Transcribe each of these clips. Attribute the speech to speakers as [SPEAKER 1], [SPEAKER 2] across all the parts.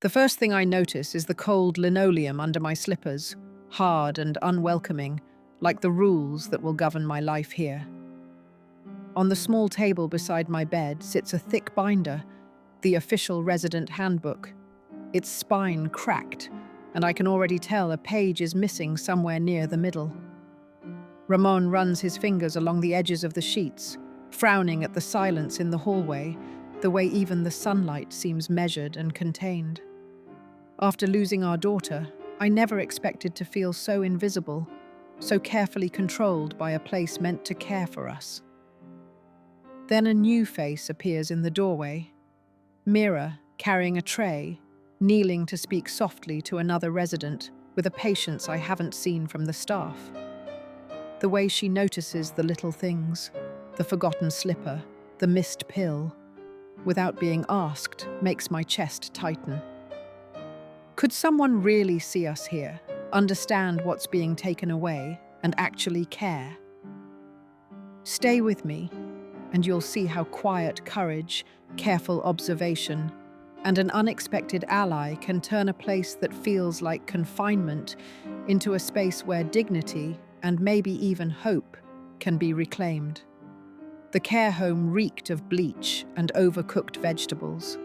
[SPEAKER 1] The first thing I notice is the cold linoleum under my slippers, hard and unwelcoming, like the rules that will govern my life here. On the small table beside my bed sits a thick binder, the official resident handbook. Its spine cracked, and I can already tell a page is missing somewhere near the middle. Ramon runs his fingers along the edges of the sheets, frowning at the silence in the hallway, the way even the sunlight seems measured and contained. After losing our daughter, I never expected to feel so invisible, so carefully controlled by a place meant to care for us. Then a new face appears in the doorway. Mira, carrying a tray, kneeling to speak softly to another resident with a patience I haven't seen from the staff. The way she notices the little things, the forgotten slipper, the missed pill, without being asked, makes my chest tighten. Could someone really see us here, understand what's being taken away, and actually care? Stay with me, and you'll see how quiet courage, careful observation, and an unexpected ally can turn a place that feels like confinement into a space where dignity, and maybe even hope, can be reclaimed. The care home reeked of bleach and overcooked vegetables.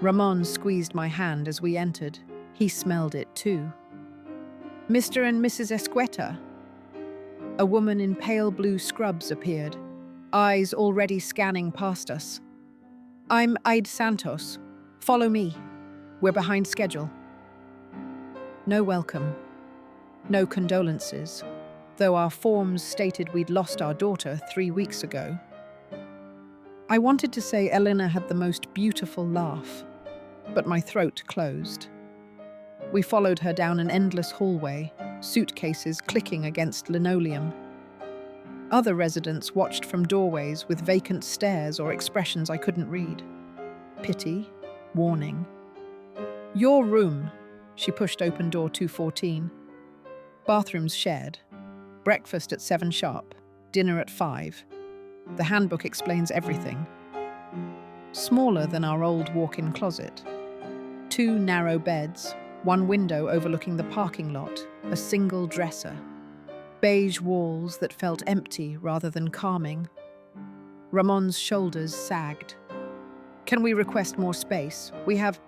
[SPEAKER 1] Ramon squeezed my hand as we entered. He smelled it too. Mr. and Mrs. Esqueta. A woman in pale blue scrubs appeared, eyes already scanning past us. I'm Aide Santos. Follow me. We're behind schedule. No welcome. No condolences, though our forms stated we'd lost our daughter 3 weeks ago. I wanted to say Elena had the most beautiful laugh, but my throat closed. We followed her down an endless hallway, suitcases clicking against linoleum. Other residents watched from doorways with vacant stares or expressions I couldn't read. Pity, warning. Your room, she pushed open door 214. Bathrooms shared. Breakfast at 7 sharp, dinner at 5. The handbook explains everything. Smaller than our old walk-in closet. 2 narrow beds, 1 window overlooking the parking lot, a single dresser. Beige walls that felt empty rather than calming. Ramon's shoulders sagged. Can we request more space? We have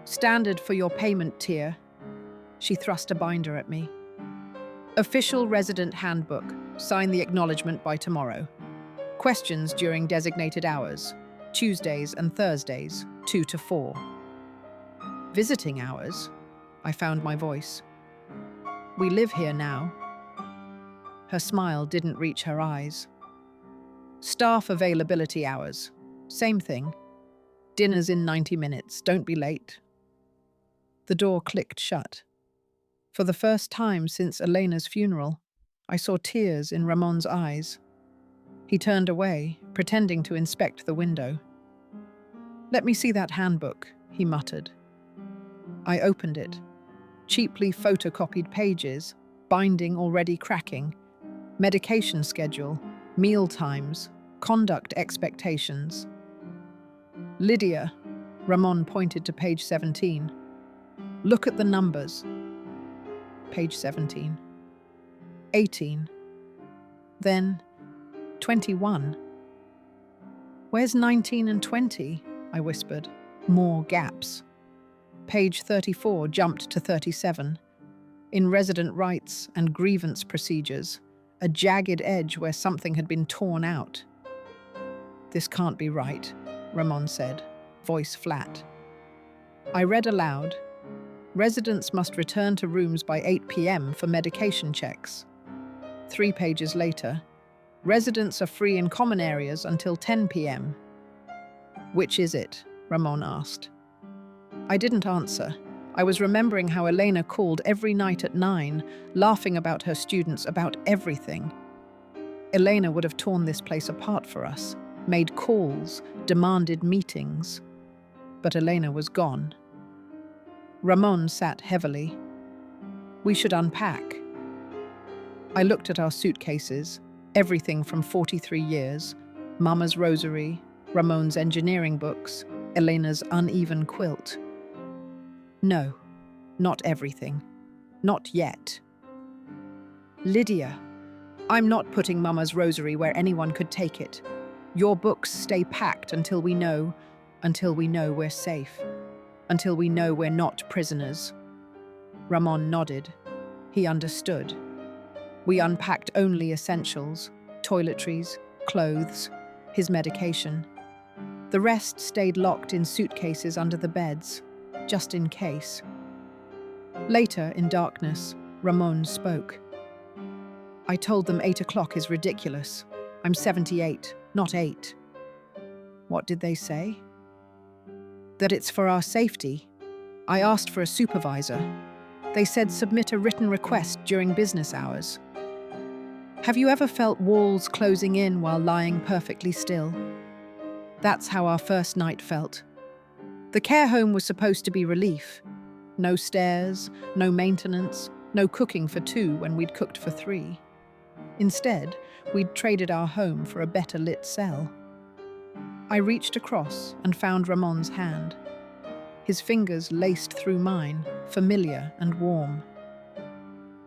[SPEAKER 1] standard for your payment tier. She thrust a binder at me. Official resident handbook. Sign the acknowledgement by tomorrow. Questions during designated hours. Tuesdays and Thursdays, 2 to 4. Visiting hours? I found my voice. We live here now. Her smile didn't reach her eyes. Staff availability hours. Same thing. Dinner's in 90 minutes. Don't be late. The door clicked shut. For the first time since Elena's funeral, I saw tears in Ramon's eyes. He turned away, pretending to inspect the window. Let me see that handbook, he muttered. I opened it. Cheaply photocopied pages, binding already cracking, medication schedule, meal times, conduct expectations. Lydia, Ramon pointed to page 17. Look at the numbers. Page 17. 18. Then 21. Where's 19 and 20? I whispered. More gaps. Page 34 jumped to 37. In resident rights and grievance procedures, a jagged edge where something had been torn out. This can't be right, Ramon said, voice flat. I read aloud. Residents must return to rooms by 8 p.m. for medication checks. 3 pages later, residents are free in common areas until 10 p.m. Which is it? Ramon asked. I didn't answer. I was remembering how Elena called every night at 9, laughing about her students, about everything. Elena would have torn this place apart for us, made calls, demanded meetings. But Elena was gone. Ramon sat heavily. We should unpack. I looked at our suitcases, everything from 43 years, Mama's rosary, Ramon's engineering books, Elena's uneven quilt. No, not everything. Not yet. Lydia, I'm not putting Mama's rosary where anyone could take it. Your books stay packed until we know we're safe. Until we know we're not prisoners. Ramon nodded. He understood. We unpacked only essentials, toiletries, clothes, his medication. The rest stayed locked in suitcases under the beds, just in case. Later, in darkness, Ramon spoke. I told them 8 o'clock is ridiculous. I'm 78, not 8. What did they say? That it's for our safety. I asked for a supervisor. They said submit a written request during business hours. Have you ever felt walls closing in while lying perfectly still? That's how our first night felt. The care home was supposed to be relief. No stairs, no maintenance, no cooking for 2 when we'd cooked for 3. Instead, we'd traded our home for a better lit cell. I reached across and found Ramon's hand. His fingers laced through mine, familiar and warm.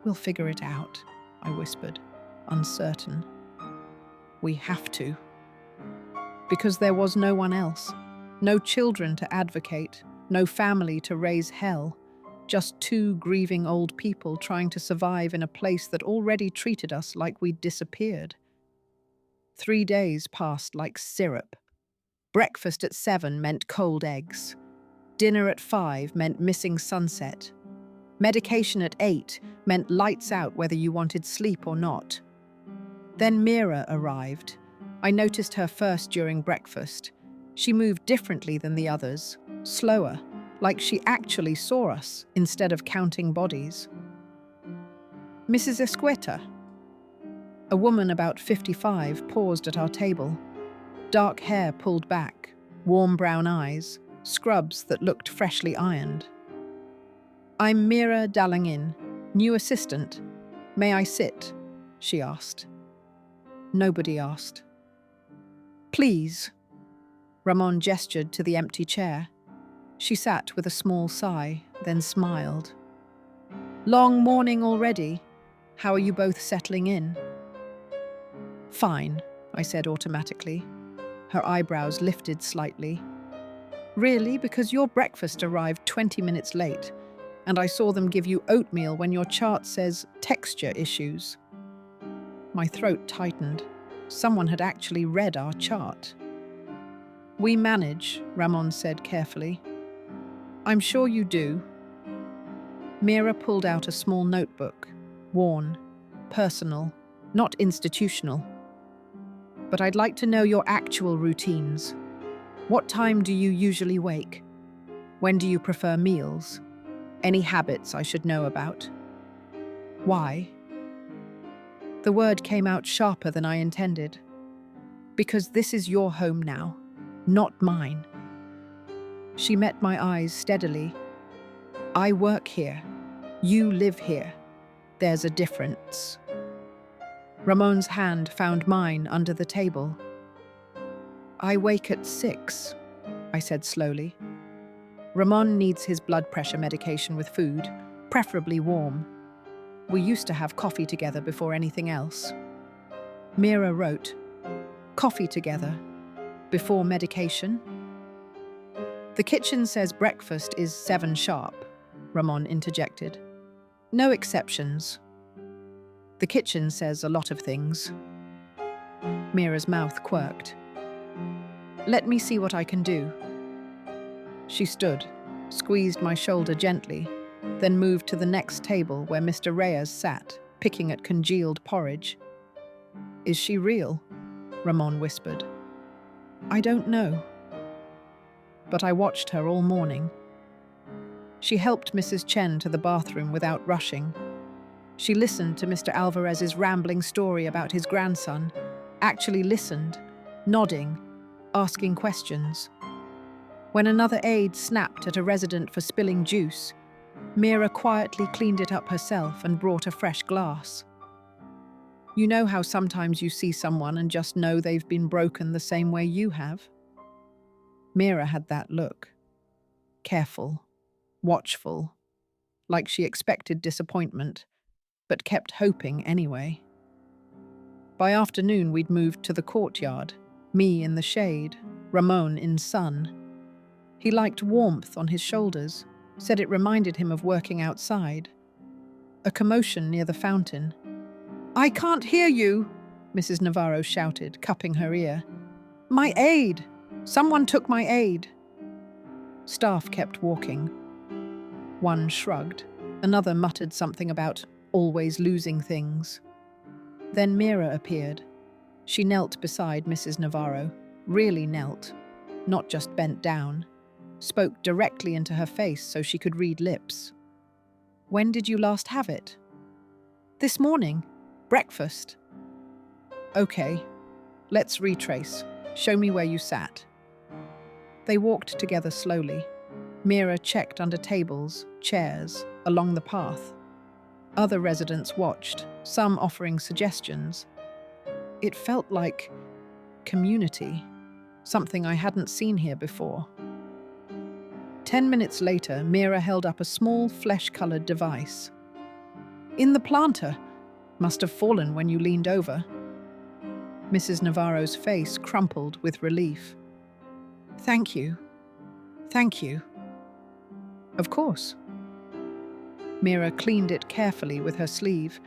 [SPEAKER 1] We'll figure it out, I whispered, uncertain. We have to. Because there was no one else. No children to advocate, no family to raise hell. Just 2 grieving old people trying to survive in a place that already treated us like we'd disappeared. 3 days passed like syrup. Breakfast at 7 meant cold eggs. Dinner at 5 meant missing sunset. Medication at 8 meant lights out whether you wanted sleep or not. Then Mira arrived. I noticed her first during breakfast. She moved differently than the others, slower, like she actually saw us instead of counting bodies. Mrs. Esqueta. A woman about 55 paused at our table. Dark hair pulled back, warm brown eyes, scrubs that looked freshly ironed. I'm Mira Dallangin, new assistant. May I sit? She asked. Nobody asked. Please. Ramon gestured to the empty chair. She sat with a small sigh, then smiled. Long morning already. How are you both settling in? Fine, I said automatically. Her eyebrows lifted slightly. Really? Because your breakfast arrived 20 minutes late, and I saw them give you oatmeal when your chart says texture issues. My throat tightened. Someone had actually read our chart. We manage, Ramon said carefully. I'm sure you do. Mira pulled out a small notebook, worn, personal, not institutional. But I'd like to know your actual routines. What time do you usually wake? When do you prefer meals? Any habits I should know about? Why? The word came out sharper than I intended. Because this is your home now, not mine. She met my eyes steadily. I work here. You live here. There's a difference. Ramon's hand found mine under the table. I wake at 6, I said slowly. Ramon needs his blood pressure medication with food, preferably warm. We used to have coffee together before anything else. Mira wrote, coffee together, before medication? The kitchen says breakfast is 7 sharp, Ramon interjected. No exceptions. The kitchen says a lot of things. Mira's mouth quirked. Let me see what I can do. She stood, squeezed my shoulder gently, then moved to the next table where Mr. Reyes sat, picking at congealed porridge. Is she real? Ramon whispered. I don't know. But I watched her all morning. She helped Mrs. Chen to the bathroom without rushing. She listened to Mr. Alvarez's rambling story about his grandson, actually listened, nodding, asking questions. When another aide snapped at a resident for spilling juice, Mira quietly cleaned it up herself and brought a fresh glass. You know how sometimes you see someone and just know they've been broken the same way you have? Mira had that look. Careful, watchful, like she expected disappointment, but kept hoping anyway. By afternoon, we'd moved to the courtyard, me in the shade, Ramon in sun. He liked warmth on his shoulders, said it reminded him of working outside. A commotion near the fountain. "I can't hear you," Mrs. Navarro shouted, cupping her ear. "My aid! Someone took my aid!" Staff kept walking. One shrugged. Another muttered something about always losing things. Then Mira appeared. She knelt beside Mrs. Navarro, really knelt, not just bent down, spoke directly into her face so she could read lips. "When did you last have it?" "This morning. Breakfast." "Okay, let's retrace. Show me where you sat." They walked together slowly. Mira checked under tables, chairs, along the path. Other residents watched, some offering suggestions. It felt like community, something I hadn't seen here before. 10 minutes later, Mira held up a small flesh-colored device. "In the planter. Must have fallen when you leaned over." Mrs. Navarro's face crumpled with relief. "Thank you. Thank you." "Of course." Mira cleaned it carefully with her sleeve,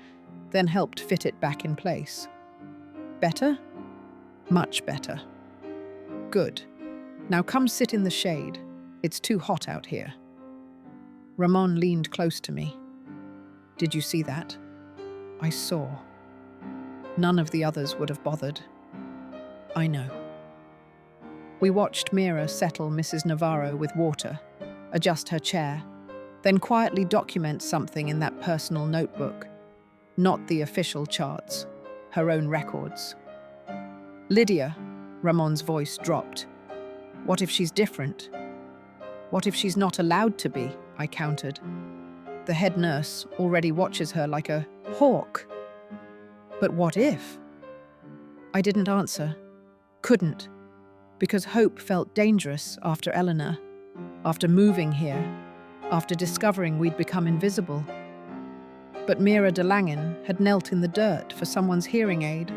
[SPEAKER 1] then helped fit it back in place. "Better?" "Much better." "Good. Now come sit in the shade. It's too hot out here." Ramon leaned close to me. "Did you see that?" I saw. None of the others would have bothered. I know. We watched Mira settle Mrs. Navarro with water, adjust her chair, then quietly document something in that personal notebook. Not the official charts, her own records. "Lydia," Ramon's voice dropped. "What if she's different? What if she's not allowed to be?" I countered. "The head nurse already watches her like a hawk." "But what if?" I didn't answer. Couldn't. Because hope felt dangerous after Eleanor, after moving here, after discovering we'd become invisible. But Mira de Langen had knelt in the dirt for someone's hearing aid,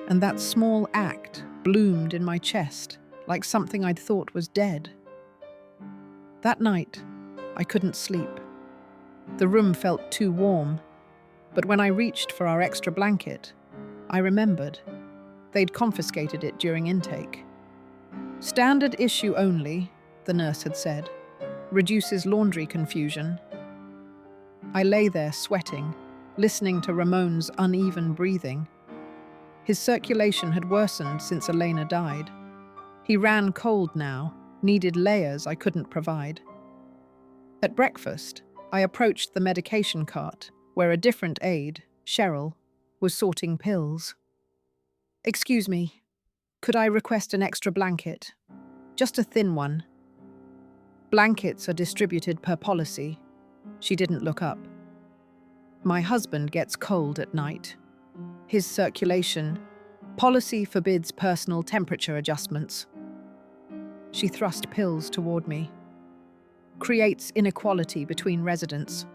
[SPEAKER 1] and that small act bloomed in my chest like something I'd thought was dead. That night, I couldn't sleep. The room felt too warm, but when I reached for our extra blanket, I remembered. They'd confiscated it during intake. "Standard issue only," the nurse had said. "Reduces laundry confusion." I lay there sweating, listening to Ramon's uneven breathing. His circulation had worsened since Elena died. He ran cold now, needed layers I couldn't provide. At breakfast, I approached the medication cart, where a different aide, Cheryl, was sorting pills. "Excuse me, could I request an extra blanket? Just a thin one." "Blankets are distributed per policy." She didn't look up. "My husband gets cold at night. His circulation. Policy forbids personal temperature adjustments." She thrust pills toward me. "Creates inequality between residents.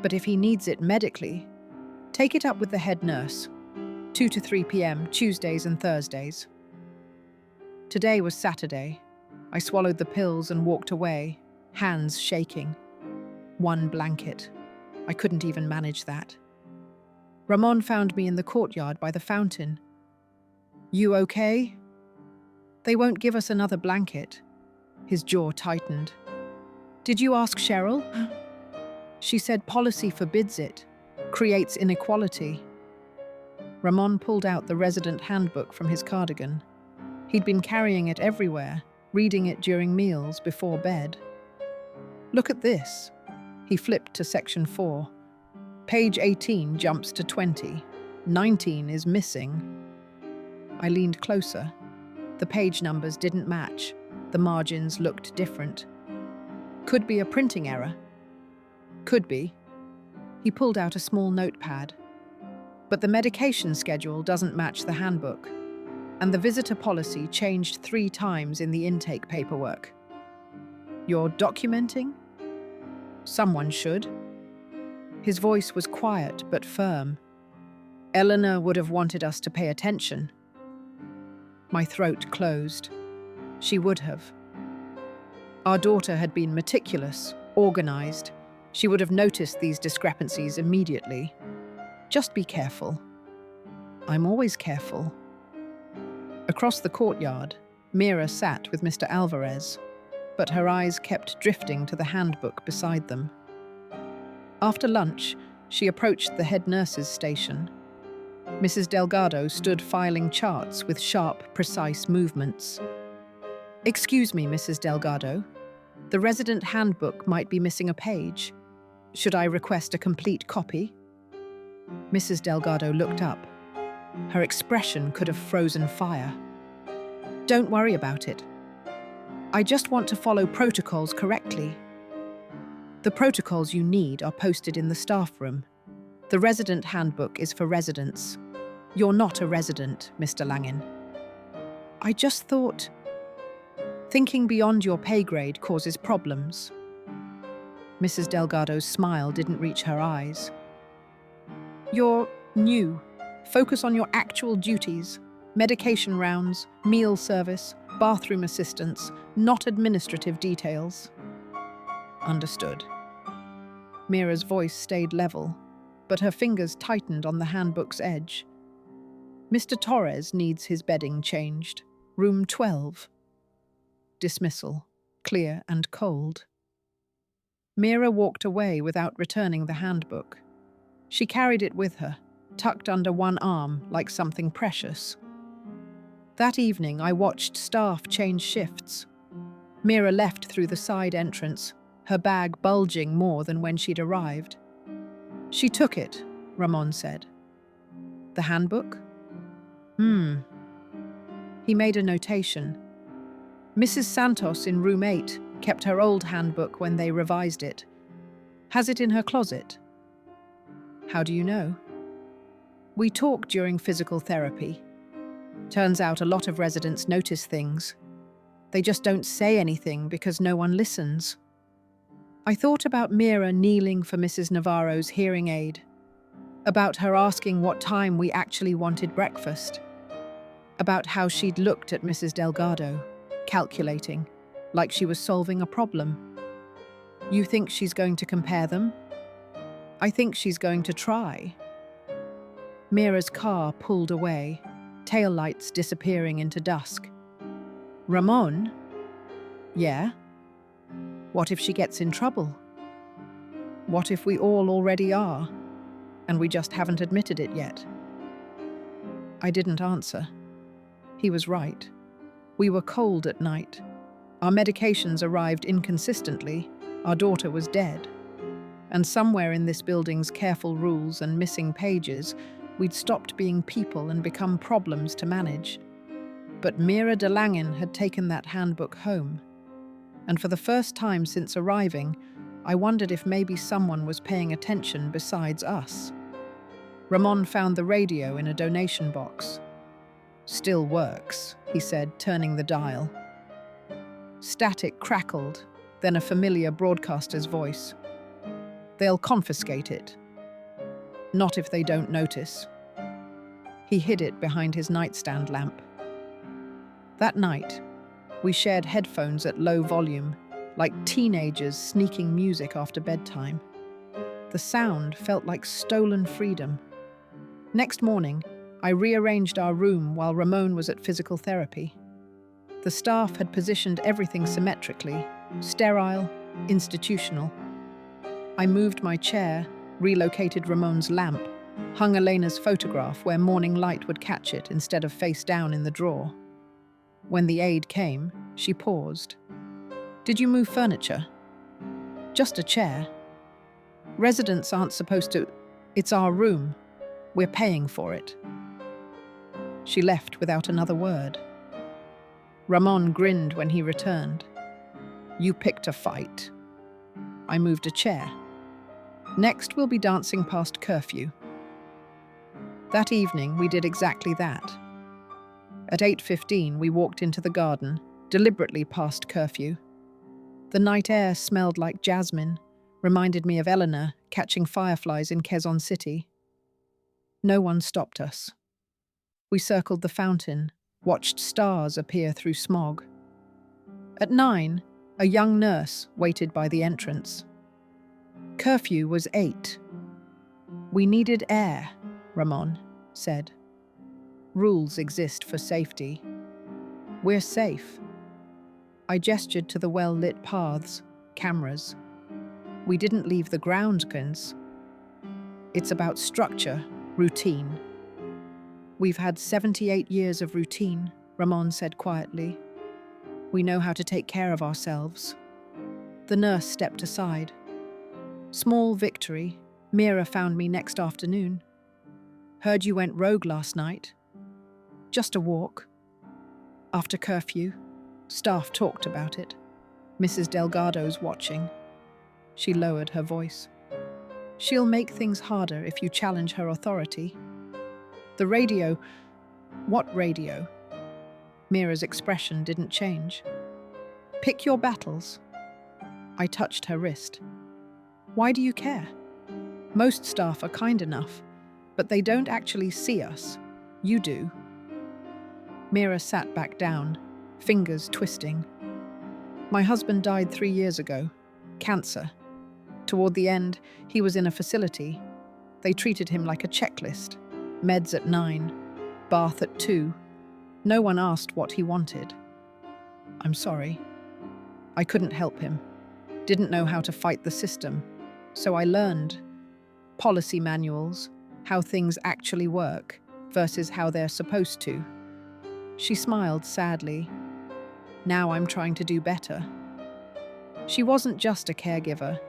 [SPEAKER 1] But if he needs it medically, take it up with the head nurse. 2 to 3 p.m., Tuesdays and Thursdays." Today was Saturday. I swallowed the pills and walked away, hands shaking. One blanket. I couldn't even manage that. Ramon found me in the courtyard by the fountain. "You okay?" "They won't give us another blanket." His jaw tightened. "Did you ask Cheryl?" "She said policy forbids it. Creates inequality." Ramon pulled out the resident handbook from his cardigan. He'd been carrying it everywhere, reading it during meals before bed. "Look at this." He flipped to section 4. Page 18 jumps to 20. 19 is missing. I leaned closer. The page numbers didn't match. The margins looked different. Could be a printing error. Could be. He pulled out a small notepad. But the medication schedule doesn't match the handbook, and the visitor policy changed 3 times in the intake paperwork. "You're documenting?" Someone should. His voice was quiet but firm. Eleanor would have wanted us to pay attention. My throat closed. She would have. Our daughter had been meticulous, organized. She would have noticed these discrepancies immediately. Just be careful. I'm always careful. Across the courtyard, Mira sat with Mr. Alvarez, but her eyes kept drifting to the handbook beside them. After lunch, she approached the head nurse's station. Mrs. Delgado stood filing charts with sharp, precise movements. "Excuse me, Mrs. Delgado. The resident handbook might be missing a page. Should I request a complete copy?" Mrs. Delgado looked up. Her expression could have frozen fire. "Don't worry about it. I just want to follow protocols correctly. The protocols you need are posted in the staff room. The resident handbook is for residents. You're not a resident, Mr. Langen. I just thought... Thinking beyond your pay grade causes problems." Mrs. Delgado's smile didn't reach her eyes. "You're new. Focus on your actual duties. Medication rounds, meal service, bathroom assistance, not administrative details." Understood. Mira's voice stayed level, but her fingers tightened on the handbook's edge. "Mr. Torres needs his bedding changed. Room 12. Dismissal, clear and cold. Mira walked away without returning the handbook. She carried it with her, tucked under one arm like something precious. That evening, I watched staff change shifts. Mira left through the side entrance, her bag bulging more than when she'd arrived. "She took it," Ramon said. "The handbook?" He made a notation. "Mrs. Santos in room 8 kept her old handbook when they revised it. Has it in her closet." "How do you know?" "We talked during physical therapy. Turns out a lot of residents notice things. They just don't say anything because no one listens." I thought about Mira kneeling for Mrs. Navarro's hearing aid, about her asking what time we actually wanted breakfast, about how she'd looked at Mrs. Delgado, calculating, like she was solving a problem. "You think she's going to compare them?" "I think she's going to try." Mira's car pulled away, taillights disappearing into dusk. "Ramon?" "Yeah?" "What if she gets in trouble? What if we all already are, and we just haven't admitted it yet?" I didn't answer. He was right. We were cold at night. Our medications arrived inconsistently. Our daughter was dead. And somewhere in this building's careful rules and missing pages, we'd stopped being people and become problems to manage. But Mira de Langen had taken that handbook home. And for the first time since arriving, I wondered if maybe someone was paying attention besides us. Ramon found the radio in a donation box. "Still works," he said, turning the dial. Static crackled, then a familiar broadcaster's voice. "They'll confiscate it. Not if they don't notice." He hid it behind his nightstand lamp. That night, we shared headphones at low volume, like teenagers sneaking music after bedtime. The sound felt like stolen freedom. Next morning, I rearranged our room while Ramon was at physical therapy. The staff had positioned everything symmetrically, sterile, institutional. I moved my chair, relocated Ramon's lamp, hung Elena's photograph where morning light would catch it instead of face down in the drawer. When the aide came, she paused. "Did you move furniture?" "Just a chair." "Residents aren't supposed to... It's our room. We're paying for it." She left without another word. Ramon grinned when he returned. "You picked a fight." I moved a chair. "Next, we'll be dancing past curfew." That evening, we did exactly that. At 8:15, we walked into the garden, deliberately past curfew. The night air smelled like jasmine, Reminded me of Eleanor catching fireflies in Quezon City. No one stopped us. We circled the fountain, watched stars appear through smog. At 9, a young nurse waited by the entrance. Curfew was 8. We needed air, Ramon said. Rules exist for safety. We're safe. I gestured to the well-lit paths, cameras. We didn't leave the grounds. It's about structure, routine. We've had 78 years of routine, Ramon said quietly. We know how to take care of ourselves. The nurse stepped aside. Small victory. Mira found me next afternoon. Heard you went rogue last night. Just a walk. After curfew, staff talked about it. Mrs. Delgado's watching. She lowered her voice. She'll make things harder if you challenge her authority. The radio. What radio? Mira's expression didn't change. Pick your battles. I touched her wrist. Why do you care? Most staff are kind enough, but they don't actually see us. You do. Mira sat back down, fingers twisting. My husband died 3 years ago. Cancer. Toward the end, he was in a facility. They treated him like a checklist. Meds at 9, bath at 2. No one asked what he wanted. I'm sorry. I couldn't help him. Didn't know how to fight the system. So I learned policy manuals, how things actually work versus how they're supposed to. She smiled sadly. Now I'm trying to do better. She wasn't just a caregiver.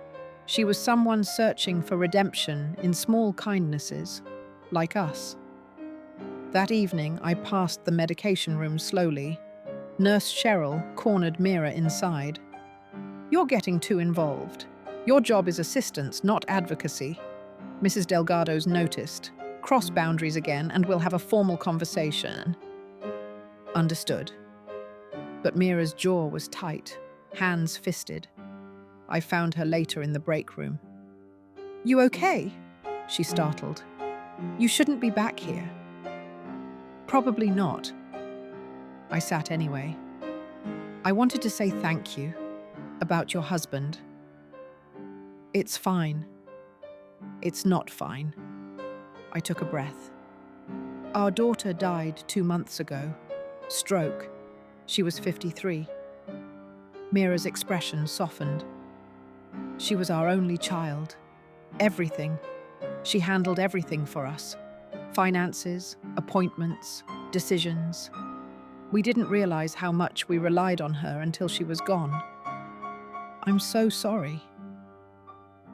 [SPEAKER 1] She was someone searching for redemption in small kindnesses, like us. That evening, I passed the medication room slowly. Nurse Cheryl cornered Mira inside. You're getting too involved. Your job is assistance, not advocacy. Mrs. Delgado's noticed. Cross boundaries again, and we'll have a formal conversation. Understood. But Mira's jaw was tight, hands fisted. I found her later in the break room. You okay? She startled. You shouldn't be back here. Probably not. I sat anyway. I wanted to say thank you about your husband. It's fine. It's not fine. I took a breath. Our daughter died 2 months ago. Stroke. She was 53. Mira's expression softened. She was our only child. Everything. She handled everything for us. Finances, appointments, decisions. We didn't realize how much we relied on her until she was gone. I'm so sorry.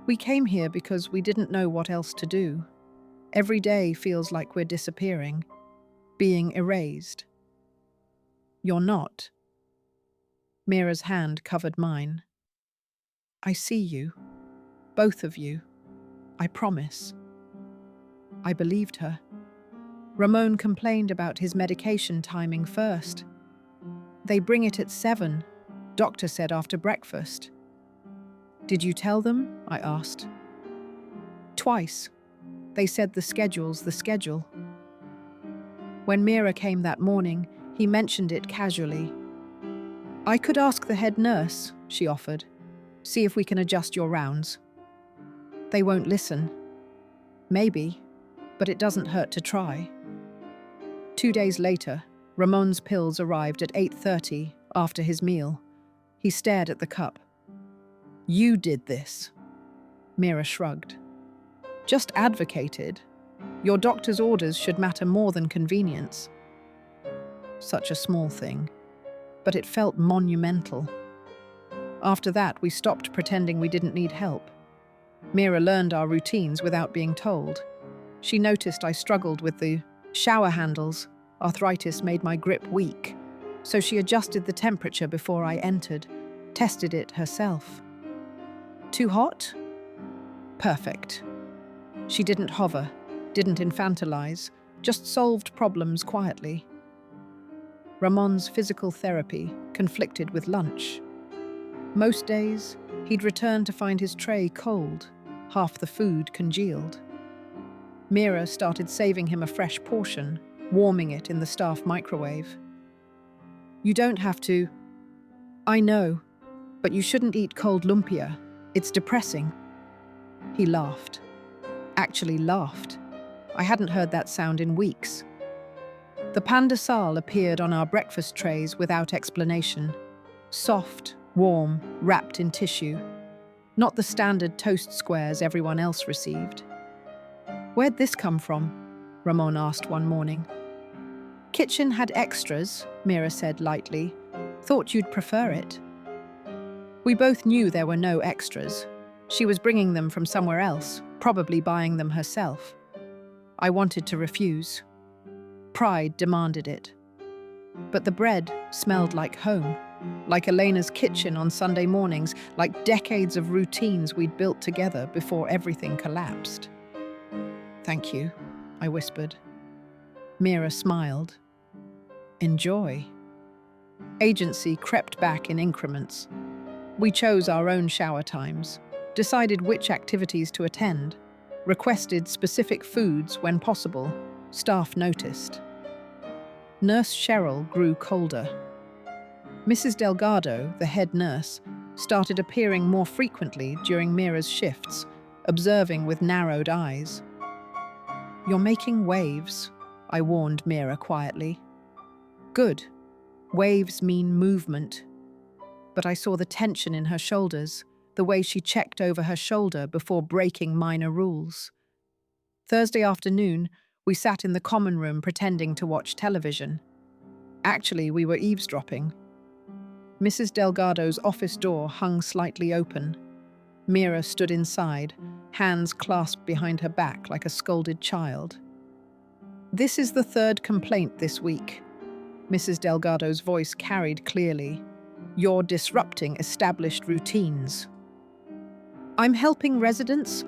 [SPEAKER 1] We came here because we didn't know what else to do. Every day feels like we're disappearing, being erased. You're not. Mira's hand covered mine. I see you. Both of you. I promise. I believed her. Ramon complained about his medication timing first. They bring it at 7, doctor said after breakfast. Did you tell them? I asked. Twice. They said the schedule's the schedule. When Mira came that morning, he mentioned it casually. I could ask the head nurse, she offered. See if we can adjust your rounds. They won't listen. Maybe, but it doesn't hurt to try. 2 days later, Ramon's pills arrived at 8:30 after his meal. He stared at the cup. You did this. Mira shrugged. Just advocated. Your doctor's orders should matter more than convenience. Such a small thing, but it felt monumental. After that, we stopped pretending we didn't need help. Mira learned our routines without being told. She noticed I struggled with the shower handles. Arthritis made my grip weak, so she adjusted the temperature before I entered, tested it herself. Too hot? Perfect. She didn't hover, didn't infantilize, just solved problems quietly. Ramon's physical therapy conflicted with lunch. Most days, He'd returned to find his tray cold, half the food congealed. Mira started saving him a fresh portion, warming it in the staff microwave. "You don't have to." "I know, but you shouldn't eat cold lumpia. It's depressing." He laughed. Actually laughed. I hadn't heard that sound in weeks. The pan de sal appeared on our breakfast trays without explanation. Soft, warm, wrapped in tissue. Not the standard toast squares everyone else received. "Where'd this come from?" Ramon asked one morning. "Kitchen had extras," Mira said lightly. "Thought you'd prefer it." We both knew there were no extras. She was bringing them from somewhere else, probably buying them herself. I wanted to refuse. Pride demanded it. But the bread smelled like home, like Elena's kitchen on Sunday mornings, like decades of routines we'd built together before everything collapsed. "Thank you," I whispered. Mira smiled. "Enjoy." Agency crept back in increments. We chose our own shower times, decided which activities to attend, requested specific foods when possible. Staff noticed. Nurse Cheryl grew colder. Mrs. Delgado, the head nurse, started appearing more frequently during Mira's shifts, observing with narrowed eyes. "You're making waves," I warned Mira quietly. "Good. Waves mean movement." But I saw the tension in her shoulders, the way she checked over her shoulder before breaking minor rules. Thursday afternoon, we sat in the common room pretending to watch television. Actually, we were eavesdropping. Mrs. Delgado's office door hung slightly open. Mira stood inside, hands clasped behind her back like a scolded child. "This is the third complaint this week." Mrs. Delgado's voice carried clearly. "You're disrupting established routines." "I'm helping residents."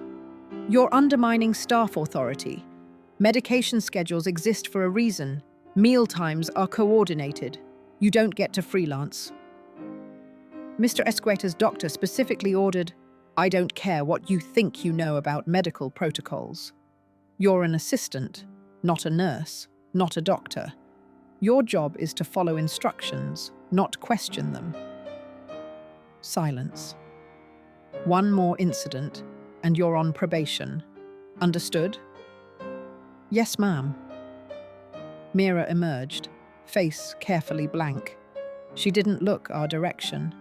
[SPEAKER 1] "You're undermining staff authority. Medication schedules exist for a reason. Meal times are coordinated. You don't get to freelance." Mr. Esqueta's doctor specifically ordered, "I don't care what you think you know about medical protocols. You're an assistant, not a nurse, not a doctor. Your job is to follow instructions, not question them." Silence. "One more incident, and you're on probation. Understood?" "Yes, ma'am." Mira emerged, face carefully blank. She didn't look our direction.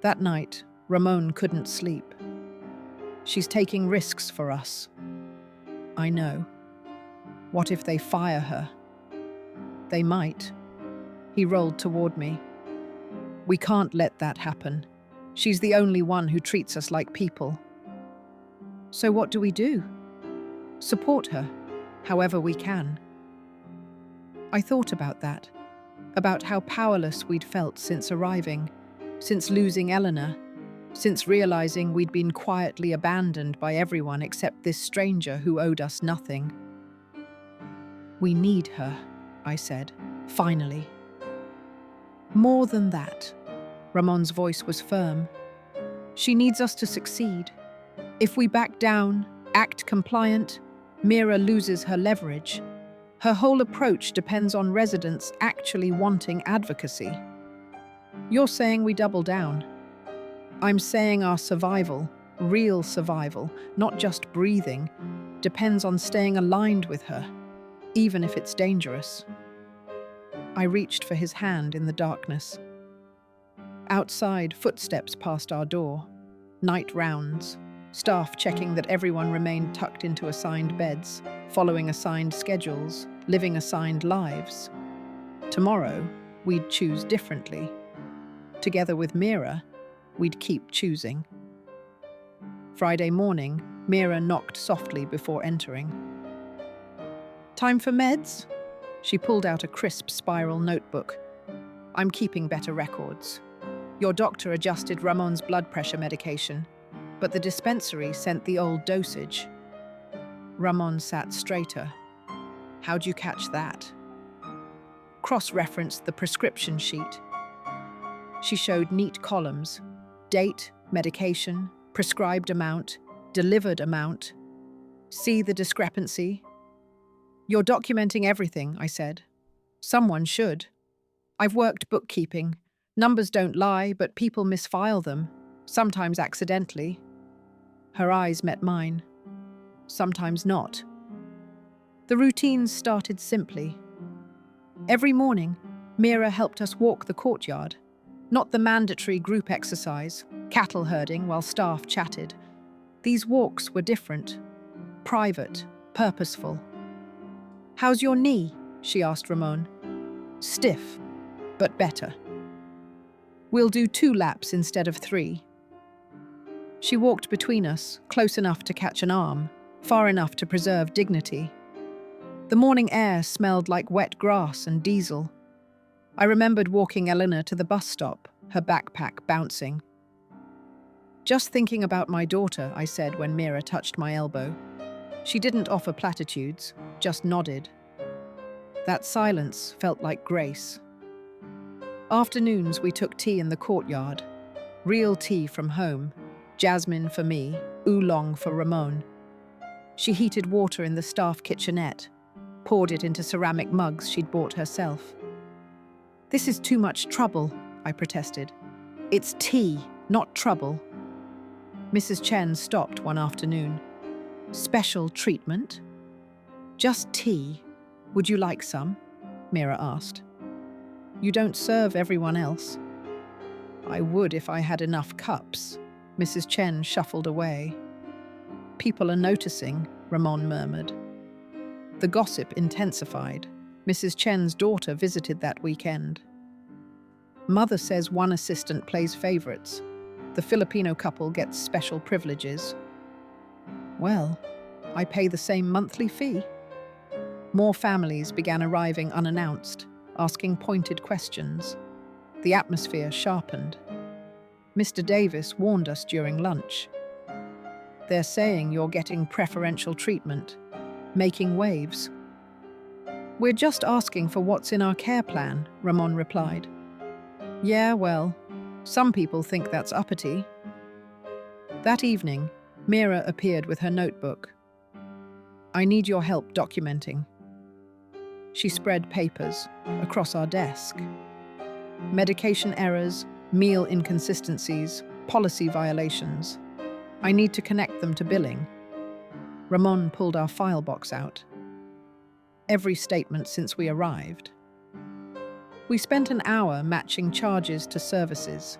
[SPEAKER 1] That night, Ramon couldn't sleep. "She's taking risks for us." "I know. What if they fire her?" "They might." He rolled toward me. "We can't let that happen. She's the only one who treats us like people." "So what do we do?" "Support her, however we can." I thought about that, about how powerless we'd felt since arriving, since losing Eleanor, since realizing we'd been quietly abandoned by everyone except this stranger who owed us nothing. "We need her," I said, finally. "More than that." Ramon's voice was firm. "She needs us to succeed. If we back down, act compliant, Mira loses her leverage. Her whole approach depends on residents actually wanting advocacy." "You're saying we double down." "I'm saying our survival, real survival, not just breathing, depends on staying aligned with her, even if it's dangerous." I reached for his hand in the darkness. Outside, footsteps passed our door. Night rounds. Staff checking that everyone remained tucked into assigned beds, following assigned schedules, living assigned lives. Tomorrow, we'd choose differently. Together with Mira, we'd keep choosing. Friday morning, Mira knocked softly before entering. "Time for meds?" She pulled out a crisp spiral notebook. "I'm keeping better records. Your doctor adjusted Ramon's blood pressure medication, but the dispensary sent the old dosage." Ramon sat straighter. "How'd you catch that?" "Cross-referenced the prescription sheet." She showed neat columns: date, medication, prescribed amount, delivered amount. See the discrepancy? You're documenting everything, I said. Someone should. I've worked bookkeeping. Numbers don't lie, but people misfile them, sometimes accidentally. Her eyes met mine. Sometimes not. The routines started simply. Every morning, Mira helped us walk the courtyard, not the mandatory group exercise, cattle herding while staff chatted. These walks were different, private, purposeful. "How's your knee?" she asked Ramon. "Stiff, but better. We'll do 2 laps instead of 3. She walked between us, close enough to catch an arm, far enough to preserve dignity. The morning air smelled like wet grass and diesel. I remembered walking Elena to the bus stop, her backpack bouncing. "Just thinking about my daughter," I said when Mira touched my elbow. She didn't offer platitudes, just nodded. That silence felt like grace. Afternoons we took tea in the courtyard. Real tea from home. Jasmine for me, oolong for Ramon. She heated water in the staff kitchenette, poured it into ceramic mugs she'd bought herself. "This is too much trouble," I protested. "It's tea, not trouble." Mrs. Chen stopped one afternoon. "Special treatment?" "Just tea. Would you like some?" Mira asked. "You don't serve everyone else." "I would if I had enough cups." Mrs. Chen shuffled away. "People are noticing," Ramon murmured. The gossip intensified. Mrs. Chen's daughter visited that weekend. "Mother says one assistant plays favorites. The Filipino couple gets special privileges." "Well, I pay the same monthly fee." More families began arriving unannounced, asking pointed questions. The atmosphere sharpened. Mr. Davis warned us during lunch. "They're saying you're getting preferential treatment, making waves." "We're just asking for what's in our care plan," Ramon replied. "Yeah, well, some people think that's uppity." That evening, Mira appeared with her notebook. "I need your help documenting." She spread papers across our desk. Medication errors, meal inconsistencies, policy violations. I need to connect them to billing. Ramon pulled our file box out. Every statement since we arrived. We spent an hour matching charges to services,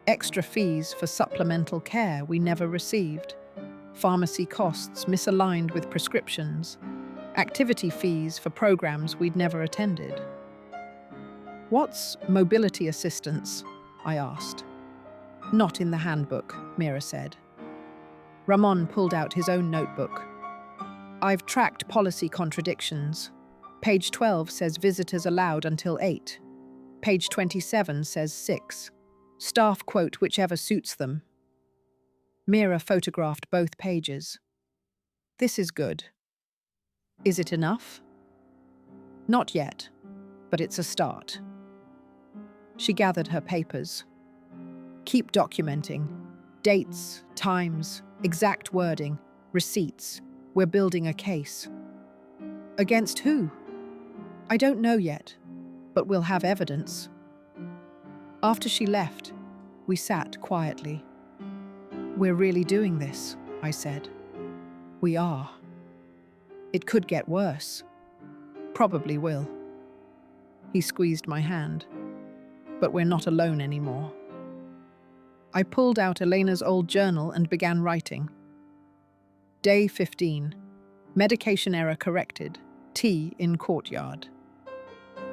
[SPEAKER 1] extra fees for supplemental care we never received, pharmacy costs misaligned with prescriptions, activity fees for programs we'd never attended. "What's mobility assistance?" I asked. "Not in the handbook," Mira said. Ramon pulled out his own notebook. "I've tracked policy contradictions. Page 12 says visitors allowed until 8. Page 27 says 6. Staff quote whichever suits them." Mira photographed both pages. "This is good. Is it enough?" "Not yet, but it's a start." She gathered her papers. "Keep documenting. Dates, times, exact wording, receipts. We're building a case." "Against who?" "I don't know yet, but we'll have evidence." After she left, we sat quietly. "We're really doing this," I said. "We are. It could get worse. Probably will." He squeezed my hand. "But we're not alone anymore." I pulled out Elena's old journal and began writing. Day 15. Medication error corrected. Tea in courtyard.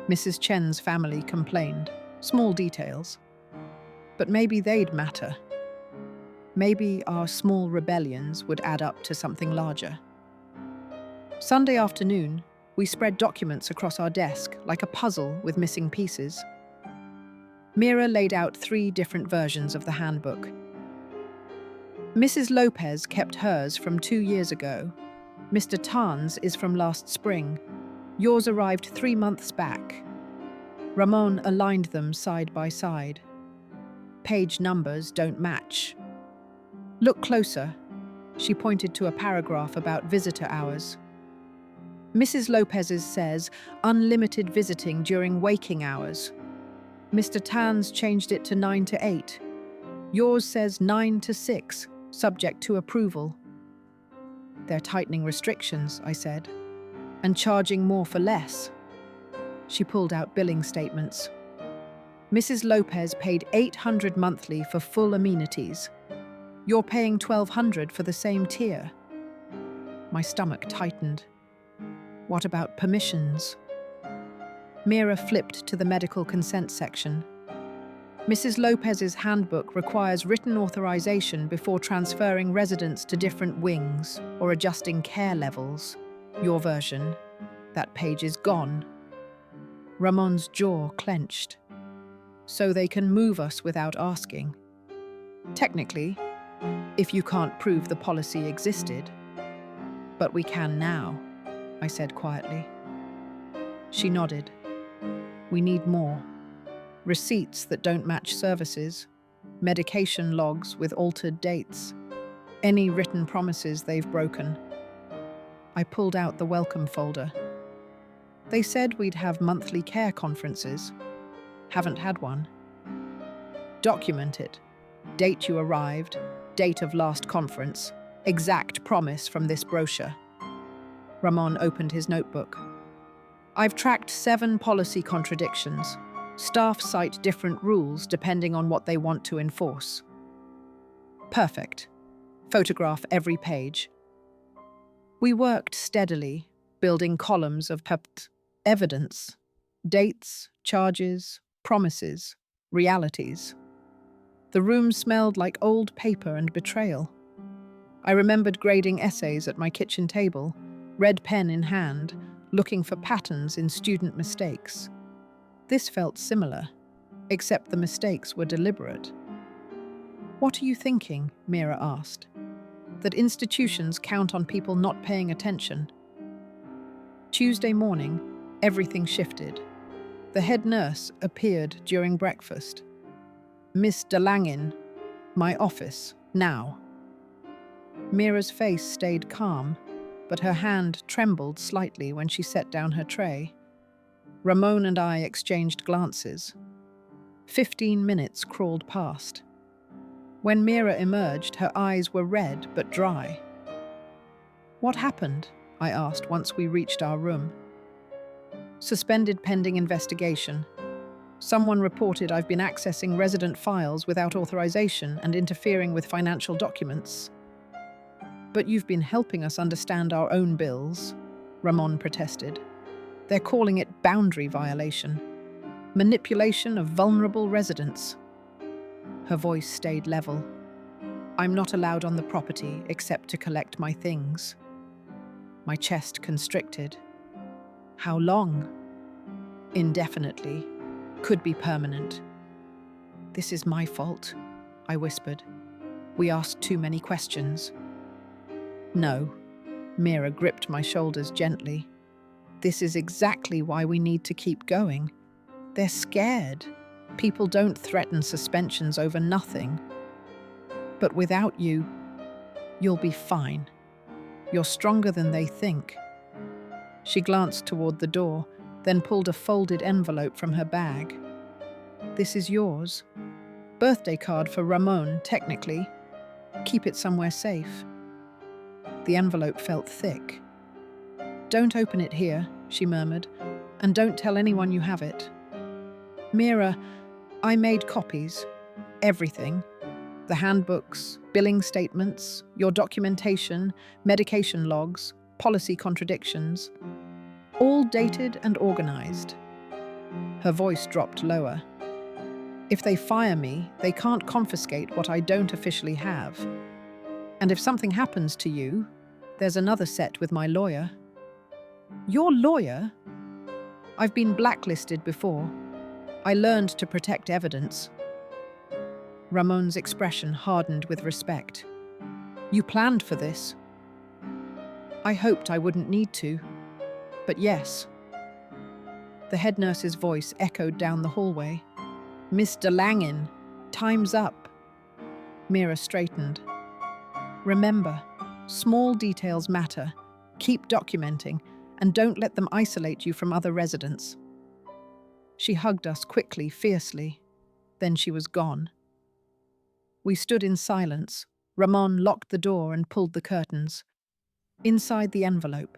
[SPEAKER 1] Mrs. Chen's family complained. Small details. But maybe they'd matter. Maybe our small rebellions would add up to something larger. Sunday afternoon, we spread documents across our desk like a puzzle with missing pieces. Mira laid out 3 different versions of the handbook. Mrs. Lopez kept hers from 2 years ago. Mr. Tan's is from last spring. Yours arrived 3 months back. Ramon aligned them side by side. Page numbers don't match. Look closer. She pointed to a paragraph about visitor hours. Mrs. Lopez's says unlimited visiting during waking hours. Mr. Tan's changed it to 9 to 8. Yours says 9 to 6, subject to approval. They're tightening restrictions, I said, and charging more for less. She pulled out billing statements. Mrs. Lopez paid $800 monthly for full amenities. You're paying $1,200 for the same tier. My stomach tightened. What about permissions? Mira flipped to the medical consent section. Mrs. Lopez's handbook requires written authorization before transferring residents to different wings or adjusting care levels. Your version. That page is gone. Ramon's jaw clenched. So they can move us without asking. Technically, if you can't prove the policy existed. But we can now, I said quietly. She nodded. We need more. Receipts that don't match services, medication logs with altered dates, any written promises they've broken. I pulled out the welcome folder. They said we'd have monthly care conferences. Haven't had one. Document it. Date you arrived, date of last conference, exact promise from this brochure. Ramon opened his notebook. I've tracked 7 policy contradictions. Staff cite different rules depending on what they want to enforce. Perfect. Photograph every page. We worked steadily, building columns of evidence, dates, charges, promises, realities. The room smelled like old paper and betrayal. I remembered grading essays at my kitchen table, red pen in hand, looking for patterns in student mistakes. This felt similar, except the mistakes were deliberate. What are you thinking? Mira asked. That institutions count on people not paying attention. Tuesday morning, everything shifted. The head nurse appeared during breakfast. Miss DeLangin, my office, now. Mira's face stayed calm, but her hand trembled slightly when she set down her tray. Ramon and I exchanged glances. 15 minutes crawled past. When Mira emerged, her eyes were red but dry. What happened? I asked once we reached our room. Suspended pending investigation. Someone reported I've been accessing resident files without authorization and interfering with financial documents. But you've been helping us understand our own bills, Ramon protested. They're calling it boundary violation, manipulation of vulnerable residents. Her voice stayed level. I'm not allowed on the property except to collect my things. My chest constricted. How long? Indefinitely. Could be permanent. This is my fault, I whispered. We asked too many questions. No. Mira gripped my shoulders gently. This is exactly why we need to keep going. They're scared. People don't threaten suspensions over nothing. But without you, you'll be fine. You're stronger than they think. She glanced toward the door, then pulled a folded envelope from her bag. This is yours. Birthday card for Ramon, technically. Keep it somewhere safe. The envelope felt thick. Don't open it here, she murmured, and don't tell anyone you have it. Mira, I made copies. Everything. The handbooks, billing statements, your documentation, medication logs, policy contradictions. All dated and organized. Her voice dropped lower. If they fire me, they can't confiscate what I don't officially have. And if something happens to you, there's another set with my lawyer. Your lawyer? I've been blacklisted before. I learned to protect evidence. Ramon's expression hardened with respect. You planned for this. I hoped I wouldn't need to. But yes. The head nurse's voice echoed down the hallway. Miss DeLangin, time's up. Mira straightened. Remember, small details matter. Keep documenting, and don't let them isolate you from other residents. She hugged us quickly, fiercely. Then she was gone. We stood in silence. Ramon locked the door and pulled the curtains. Inside the envelope,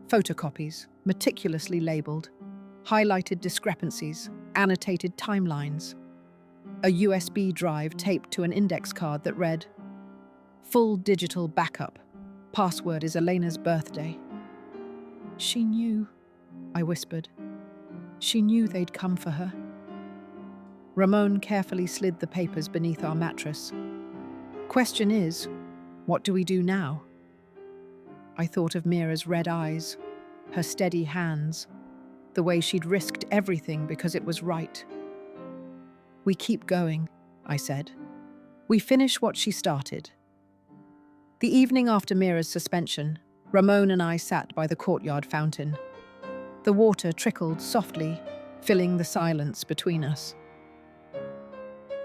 [SPEAKER 1] photocopies, meticulously labeled, highlighted discrepancies, annotated timelines. A USB drive taped to an index card that read, "Full digital backup. Password is Elena's birthday." She knew, I whispered. She knew they'd come for her. Ramon carefully slid the papers beneath our mattress. Question is, what do we do now? I thought of Mira's red eyes, her steady hands, the way she'd risked everything because it was right. We keep going, I said. We finish what she started. The evening after Mira's suspension, Ramon and I sat by the courtyard fountain. The water trickled softly, filling the silence between us.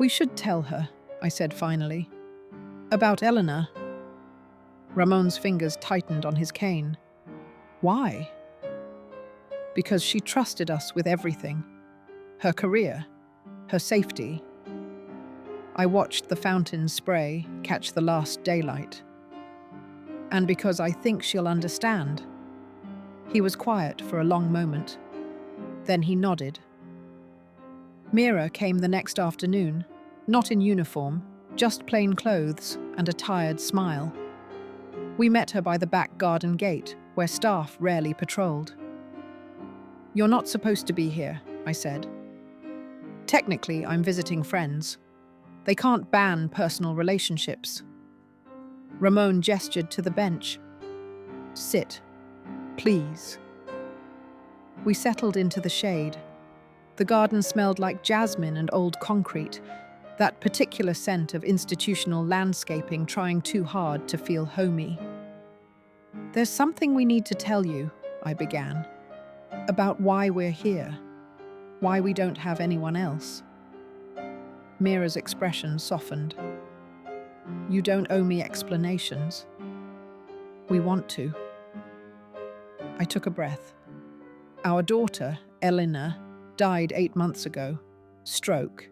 [SPEAKER 1] We should tell her, I said finally. About Elena. Ramon's fingers tightened on his cane. Why? Because she trusted us with everything. Her career, her safety. I watched the fountain spray catch the last daylight. And because I think she'll understand. He was quiet for a long moment. Then he nodded. Mira came the next afternoon, not in uniform, just plain clothes and a tired smile. We met her by the back garden gate, where staff rarely patrolled. "You're not supposed to be here," I said. "Technically, I'm visiting friends. They can't ban personal relationships." Ramon gestured to the bench. "Sit, please." We settled into the shade. The garden smelled like jasmine and old concrete, that particular scent of institutional landscaping trying too hard to feel homey. "There's something we need to tell you," I began, "about why we're here, why we don't have anyone else." Mira's expression softened. "You don't owe me explanations. We want to." I took a breath. Our daughter, Elena, died 8 months ago. Stroke.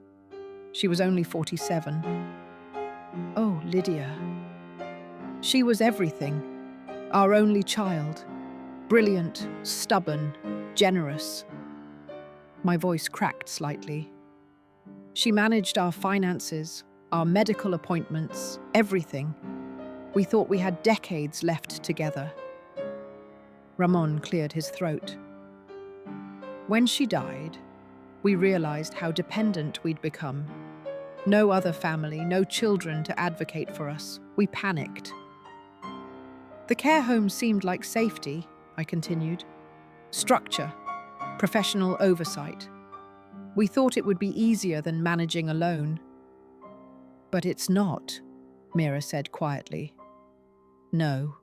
[SPEAKER 1] She was only 47. Oh, Lydia. She was everything. Our only child. Brilliant, stubborn, generous. My voice cracked slightly. She managed our finances, our medical appointments, everything. We thought we had decades left together. Ramon cleared his throat. When she died, we realized how dependent we'd become. No other family, no children to advocate for us. We panicked. The care home seemed like safety, I continued. Structure, professional oversight. We thought it would be easier than managing alone. But it's not, Mira said quietly. No.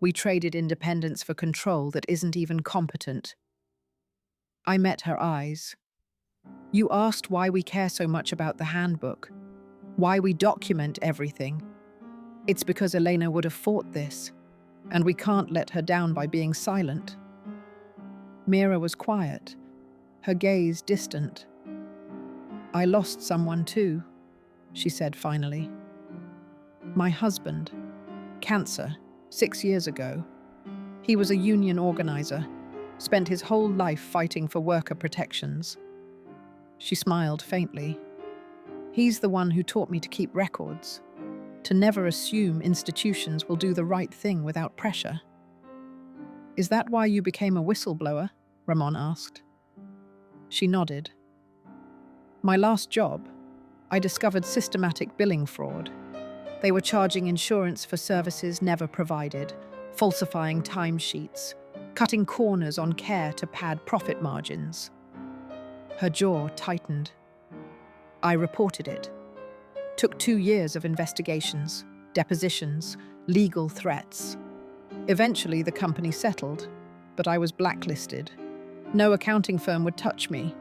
[SPEAKER 1] We traded independence for control that isn't even competent. I met her eyes. You asked why we care so much about the handbook, why we document everything. It's because Elena would have fought this, and we can't let her down by being silent. Mira was quiet, her gaze distant. I lost someone too, she said finally. My husband. Cancer, 6 years ago. He was a union organizer, spent his whole life fighting for worker protections. She smiled faintly. He's the one who taught me to keep records, to never assume institutions will do the right thing without pressure. Is that why you became a whistleblower? Ramon asked. She nodded. My last job, I discovered systematic billing fraud. They were charging insurance for services never provided, falsifying timesheets, cutting corners on care to pad profit margins. Her jaw tightened. I reported it. Took 2 years of investigations, depositions, legal threats. Eventually, the company settled, but I was blacklisted. No accounting firm would touch me.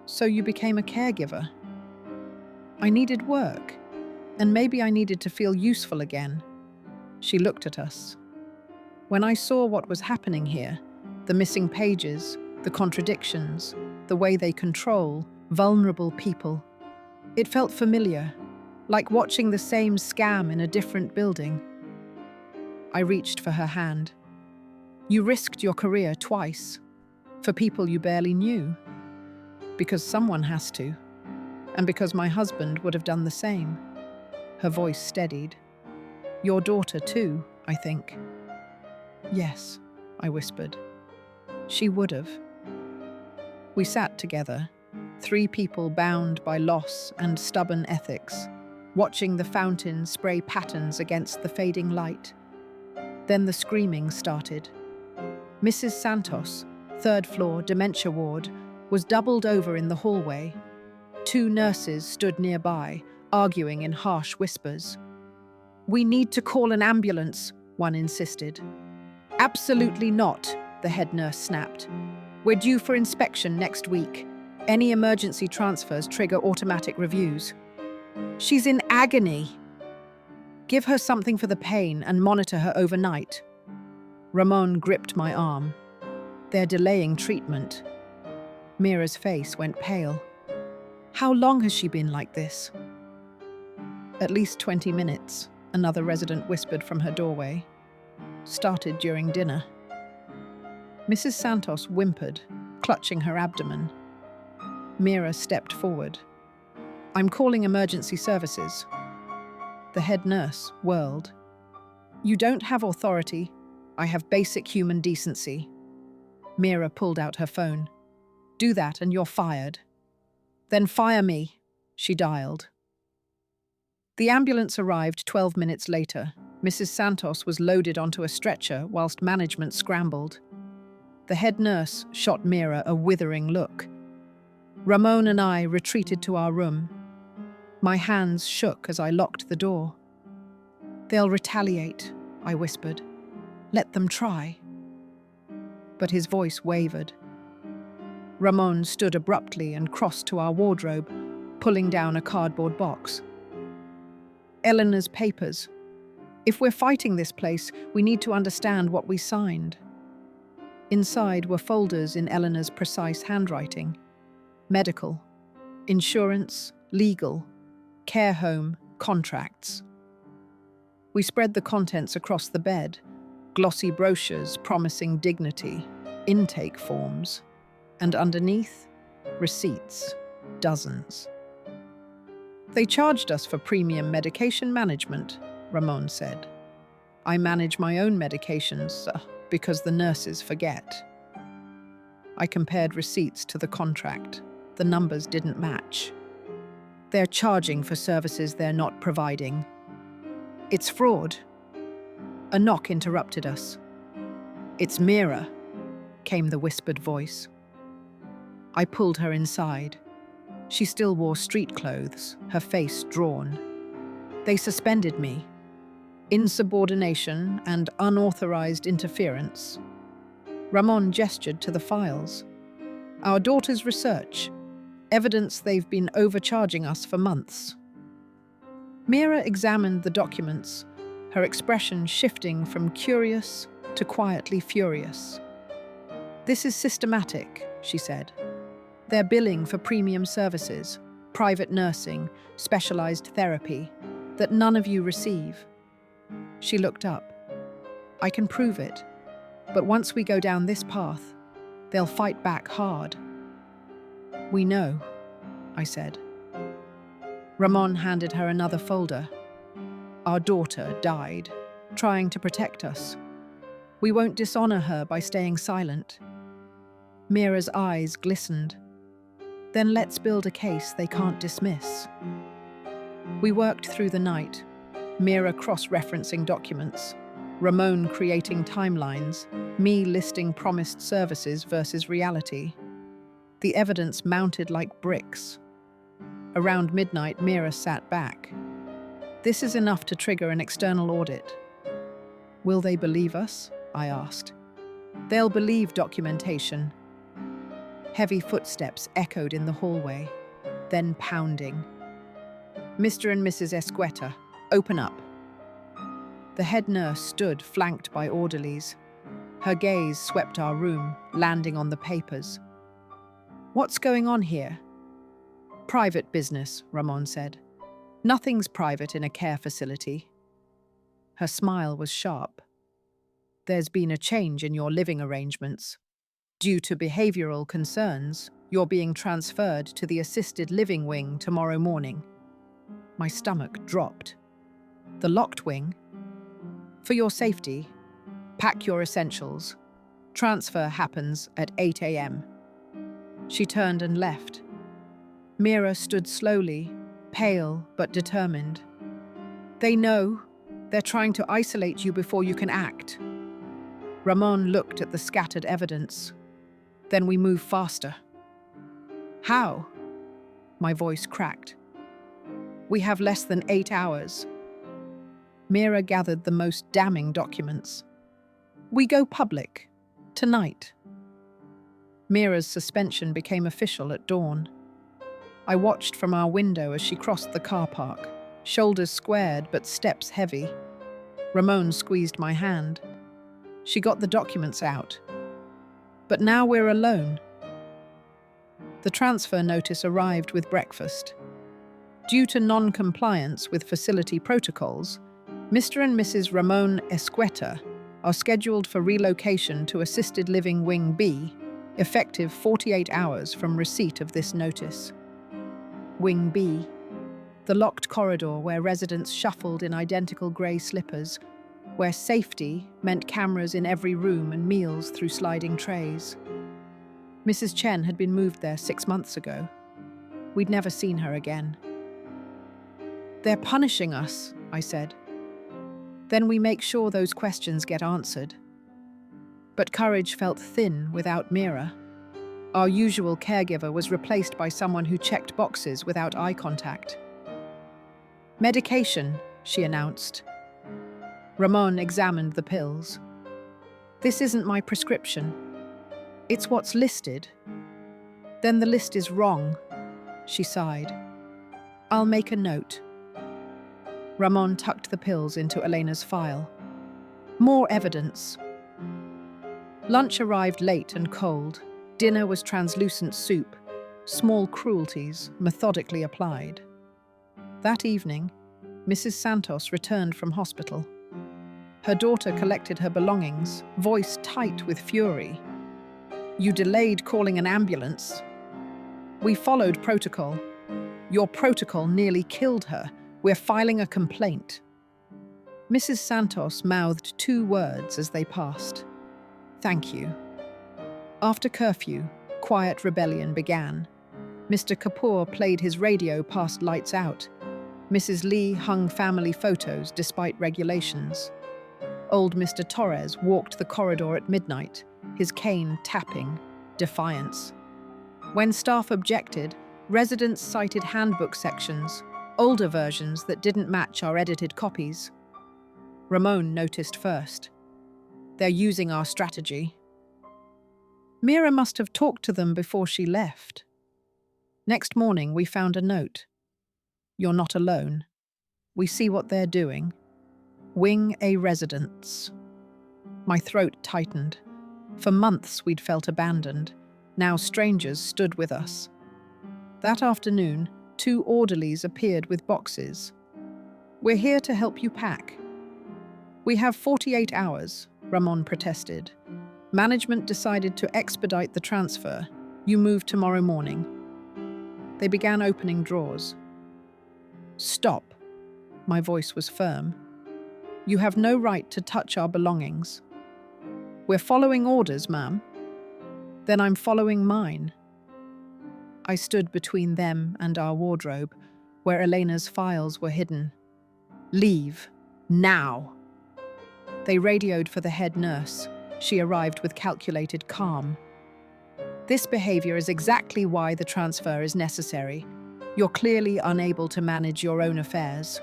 [SPEAKER 1] So you became a caregiver. I needed work. And maybe I needed to feel useful again. She looked at us. When I saw what was happening here, the missing pages, the contradictions, the way they control vulnerable people, it felt familiar, like watching the same scam in a different building. I reached for her hand. You risked your career twice, for people you barely knew. Because someone has to, and because my husband would have done the same. Her voice steadied. Your daughter too, I think. Yes, I whispered. She would have. We sat together, 3 people bound by loss and stubborn ethics, watching the fountain spray patterns against the fading light. Then the screaming started. Mrs. Santos, 3rd floor, dementia ward, was doubled over in the hallway. 2 nurses stood nearby, arguing in harsh whispers. We need to call an ambulance, one insisted. Absolutely not, the head nurse snapped. We're due for inspection next week. Any emergency transfers trigger automatic reviews. She's in agony. Give her something for the pain and monitor her overnight. Ramon gripped my arm. They're delaying treatment. Mira's face went pale. How long has she been like this? At least 20 minutes, another resident whispered from her doorway. Started during dinner. Mrs. Santos whimpered, clutching her abdomen. Mira stepped forward. I'm calling emergency services. The head nurse whirled. You don't have authority. I have basic human decency. Mira pulled out her phone. Do that and you're fired. Then fire me, she dialed. The ambulance arrived 12 minutes later. Mrs. Santos was loaded onto a stretcher whilst management scrambled. The head nurse shot Mira a withering look. Ramon and I retreated to our room. My hands shook as I locked the door. They'll retaliate, I whispered. Let them try. But his voice wavered. Ramon stood abruptly and crossed to our wardrobe, pulling down a cardboard box. Eleanor's papers. If we're fighting this place, we need to understand what we signed. Inside were folders in Eleanor's precise handwriting. Medical, insurance, legal, care home, contracts. We spread the contents across the bed, glossy brochures promising dignity, intake forms, and underneath, receipts, dozens. They charged us for premium medication management, Ramon said. I manage my own medications, because the nurses forget. I compared receipts to the contract. The numbers didn't match. They're charging for services they're not providing. It's fraud. A knock interrupted us. It's Mira, came the whispered voice. I pulled her inside. She still wore street clothes, her face drawn. They suspended me. Insubordination and unauthorized interference. Ramon gestured to the files. Our daughter's research. Evidence they've been overcharging us for months. Mira examined the documents, her expression shifting from curious to quietly furious. This is systematic, she said. They're billing for premium services, private nursing, specialized therapy, that none of you receive. She looked up. I can prove it, but once we go down this path, they'll fight back hard. We know, I said. Ramon handed her another folder. Our daughter died, trying to protect us. We won't dishonor her by staying silent. Mira's eyes glistened. Then let's build a case they can't dismiss. We worked through the night, Mira cross-referencing documents, Ramon creating timelines, me listing promised services versus reality. The evidence mounted like bricks. Around midnight, Mira sat back. This is enough to trigger an external audit. Will they believe us? I asked. They'll believe documentation. Heavy footsteps echoed in the hallway, then pounding. Mr. and Mrs. Esqueta, open up. The head nurse stood, flanked by orderlies. Her gaze swept our room, landing on the papers. What's going on here? Private business, Ramon said. Nothing's private in a care facility. Her smile was sharp. There's been a change in your living arrangements. Due to behavioral concerns, you're being transferred to the assisted living wing tomorrow morning. My stomach dropped. The locked wing? For your safety, pack your essentials. Transfer happens at 8 a.m. She turned and left. Mira stood slowly, pale but determined. They know. They're trying to isolate you before you can act. Ramon looked at the scattered evidence. Then we move faster. How? My voice cracked. We have less than 8 hours. Mira gathered the most damning documents. We go public. Tonight. Mira's suspension became official at dawn. I watched from our window as she crossed the car park, shoulders squared but steps heavy. Ramon squeezed my hand. She got the documents out. But now we're alone. The transfer notice arrived with breakfast. Due to non-compliance with facility protocols, Mr. and Mrs. Ramon Esqueta are scheduled for relocation to Assisted Living Wing B, effective 48 hours from receipt of this notice. Wing B, the locked corridor where residents shuffled in identical grey slippers, where safety meant cameras in every room and meals through sliding trays. Mrs. Chen had been moved there 6 months ago. We'd never seen her again. They're punishing us, I said. Then we make sure those questions get answered. But courage felt thin without Mira. Our usual caregiver was replaced by someone who checked boxes without eye contact. Medication, she announced. Ramon examined the pills. This isn't my prescription. It's what's listed. Then the list is wrong, she sighed. I'll make a note. Ramon tucked the pills into Elena's file. More evidence. Lunch arrived late and cold. Dinner was translucent soup, small cruelties methodically applied. That evening, Mrs. Santos returned from hospital. Her daughter collected her belongings, voice tight with fury. You delayed calling an ambulance. We followed protocol. Your protocol nearly killed her. We're filing a complaint. Mrs. Santos mouthed 2 words as they passed. Thank you. After curfew, quiet rebellion began. Mr. Kapoor played his radio past lights out. Mrs. Lee hung family photos despite regulations. Old Mr. Torres walked the corridor at midnight, his cane tapping, defiance. When staff objected, residents cited handbook sections, older versions that didn't match our edited copies. Ramon noticed first. They're using our strategy. Mira must have talked to them before she left. Next morning, we found a note. You're not alone. We see what they're doing. Wing A residents. My throat tightened. For months we'd felt abandoned. Now strangers stood with us. That afternoon, 2 orderlies appeared with boxes. We're here to help you pack. We have 48 hours, Ramon protested. Management decided to expedite the transfer. You move tomorrow morning. They began opening drawers. Stop. My voice was firm. You have no right to touch our belongings. We're following orders, ma'am. Then I'm following mine. I stood between them and our wardrobe, where Elena's files were hidden. Leave. Now. They radioed for the head nurse. She arrived with calculated calm. This behavior is exactly why the transfer is necessary. You're clearly unable to manage your own affairs.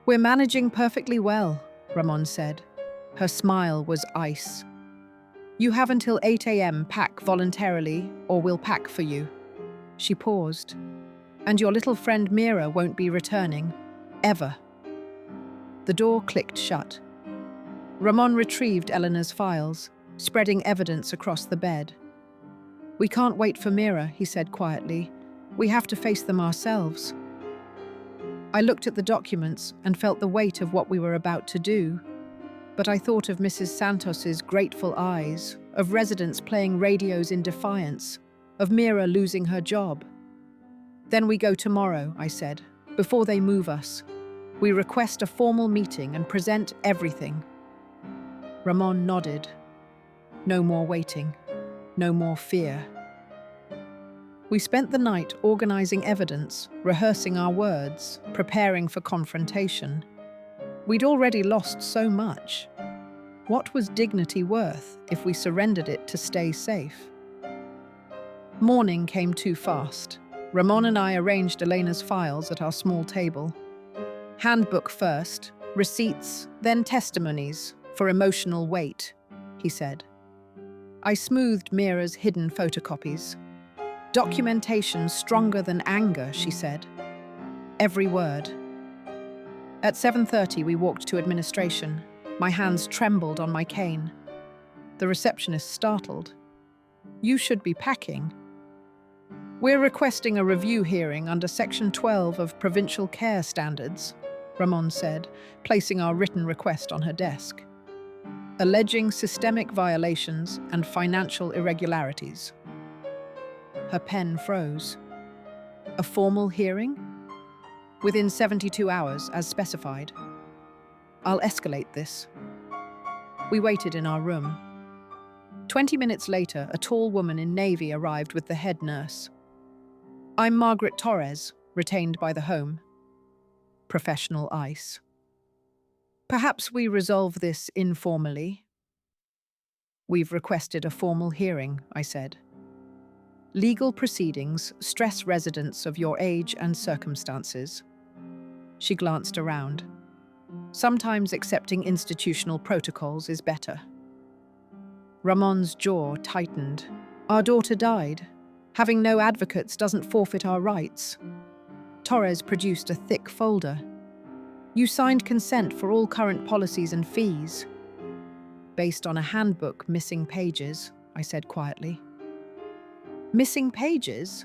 [SPEAKER 1] We're managing perfectly well, Ramon said. Her smile was ice. You have until 8 a.m. Pack voluntarily, or we'll pack for you. She paused. And your little friend Mira won't be returning. Ever. The door clicked shut. Ramon retrieved Eleanor's files, spreading evidence across the bed. We can't wait for Mira, he said quietly. We have to face them ourselves. I looked at the documents and felt the weight of what we were about to do. But I thought of Mrs. Santos's grateful eyes, of residents playing radios in defiance, of Mira losing her job. Then we go tomorrow, I said, before they move us. We request a formal meeting and present everything. Ramon nodded. No more waiting. No more fear. We spent the night organizing evidence, rehearsing our words, preparing for confrontation. We'd already lost so much. What was dignity worth if we surrendered it to stay safe? Morning came too fast. Ramon and I arranged Elena's files at our small table. Handbook first, receipts, then testimonies for emotional weight, he said. I smoothed Mira's hidden photocopies. Documentation stronger than anger, she said. Every word. At 7:30 we walked to administration. My hands trembled on my cane. The receptionist startled. You should be packing. We're requesting a review hearing under Section 12 of Provincial Care Standards, Ramon said, placing our written request on her desk. Alleging systemic violations and financial irregularities. Her pen froze. A formal hearing? Within 72 hours, as specified. I'll escalate this. We waited in our room. 20 minutes later, a tall woman in navy arrived with the head nurse. I'm Margaret Torres, retained by the home. Professional ice. Perhaps we resolve this informally. We've requested a formal hearing, I said. Legal proceedings stress residents of your age and circumstances. She glanced around. Sometimes accepting institutional protocols is better. Ramon's jaw tightened. Our daughter died. Having no advocates doesn't forfeit our rights. Torres produced a thick folder. You signed consent for all current policies and fees. Based on a handbook missing pages, I said quietly. Missing pages?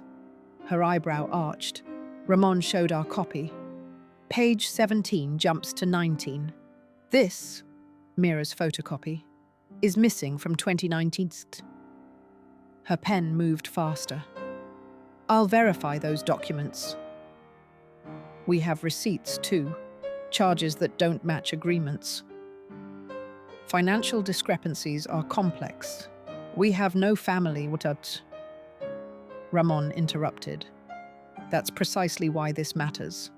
[SPEAKER 1] Her eyebrow arched. Ramon showed our copy. Page 17 jumps to 19. This, Mira's photocopy, is missing from 2019. Her pen moved faster. I'll verify those documents. We have receipts too, charges that don't match agreements. Financial discrepancies are complex. We have no family without... Ramon interrupted. That's precisely why this matters.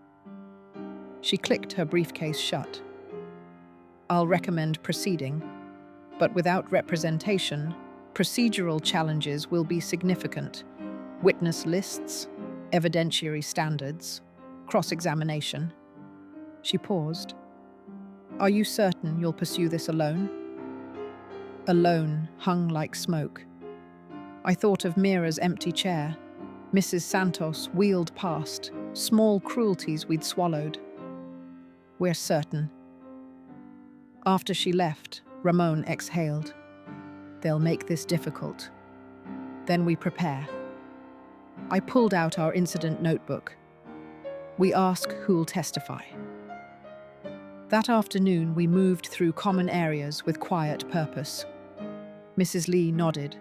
[SPEAKER 1] She clicked her briefcase shut. I'll recommend proceeding, but without representation, procedural challenges will be significant. Witness lists, evidentiary standards, cross-examination. She paused. Are you certain you'll pursue this alone? Alone hung like smoke. I thought of Mira's empty chair. Mrs. Santos wheeled past, small cruelties we'd swallowed. We're certain. After she left, Ramon exhaled. They'll make this difficult. Then we prepare. I pulled out our incident notebook. We ask who'll testify. That afternoon, we moved through common areas with quiet purpose. Mrs. Lee nodded.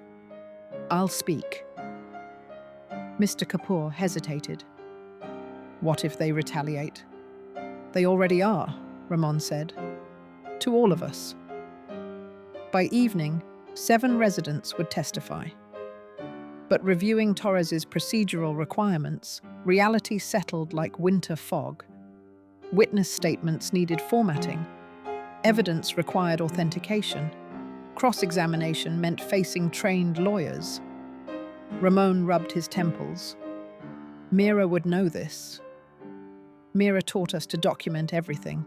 [SPEAKER 1] I'll speak. Mr. Kapoor hesitated. What if they retaliate? They already are, Ramon said. To all of us. By evening, 7 residents would testify. But reviewing Torres's procedural requirements, reality settled like winter fog. Witness statements needed formatting. Evidence required authentication. Cross-examination meant facing trained lawyers. Ramon rubbed his temples. Mira would know this. Mira taught us to document everything.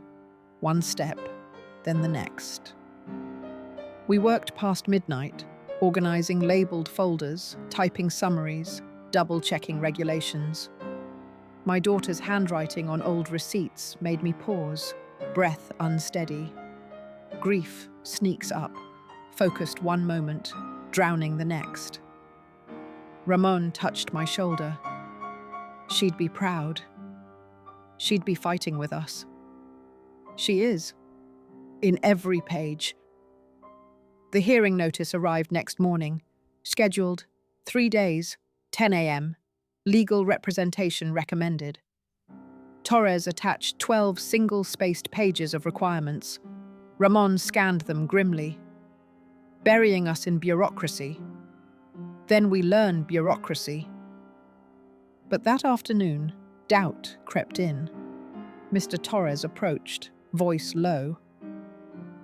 [SPEAKER 1] One step, then the next. We worked past midnight, organizing labeled folders, typing summaries, double-checking regulations. My daughter's handwriting on old receipts made me pause, breath unsteady. Grief sneaks up, focused one moment, drowning the next. Ramon touched my shoulder. She'd be proud. She'd be fighting with us. She is. In every page. The hearing notice arrived next morning. Scheduled, 3 days, 10 a.m. Legal representation recommended. Torres attached 12 single-spaced pages of requirements. Ramon scanned them grimly, burying us in bureaucracy. Then we learn bureaucracy. But that afternoon, doubt crept in. Mr. Torres approached, voice low.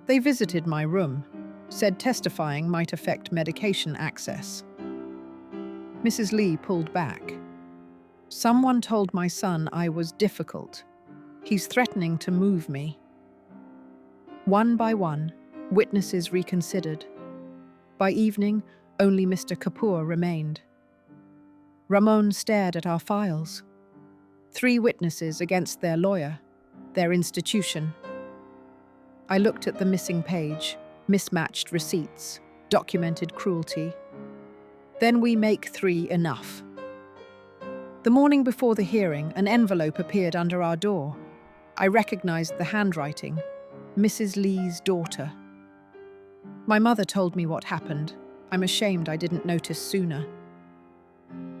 [SPEAKER 1] They visited my room, said testifying might affect medication access. Mrs. Lee pulled back. Someone told my son I was difficult. He's threatening to move me. One by one, witnesses reconsidered. By evening, only Mr. Kapoor remained. Ramon stared at our files. 3 witnesses against their lawyer, their institution. I looked at the missing page, mismatched receipts, documented cruelty. Then we make 3 enough. The morning before the hearing, an envelope appeared under our door. I recognized the handwriting, Mrs. Lee's daughter. My mother told me what happened. I'm ashamed I didn't notice sooner.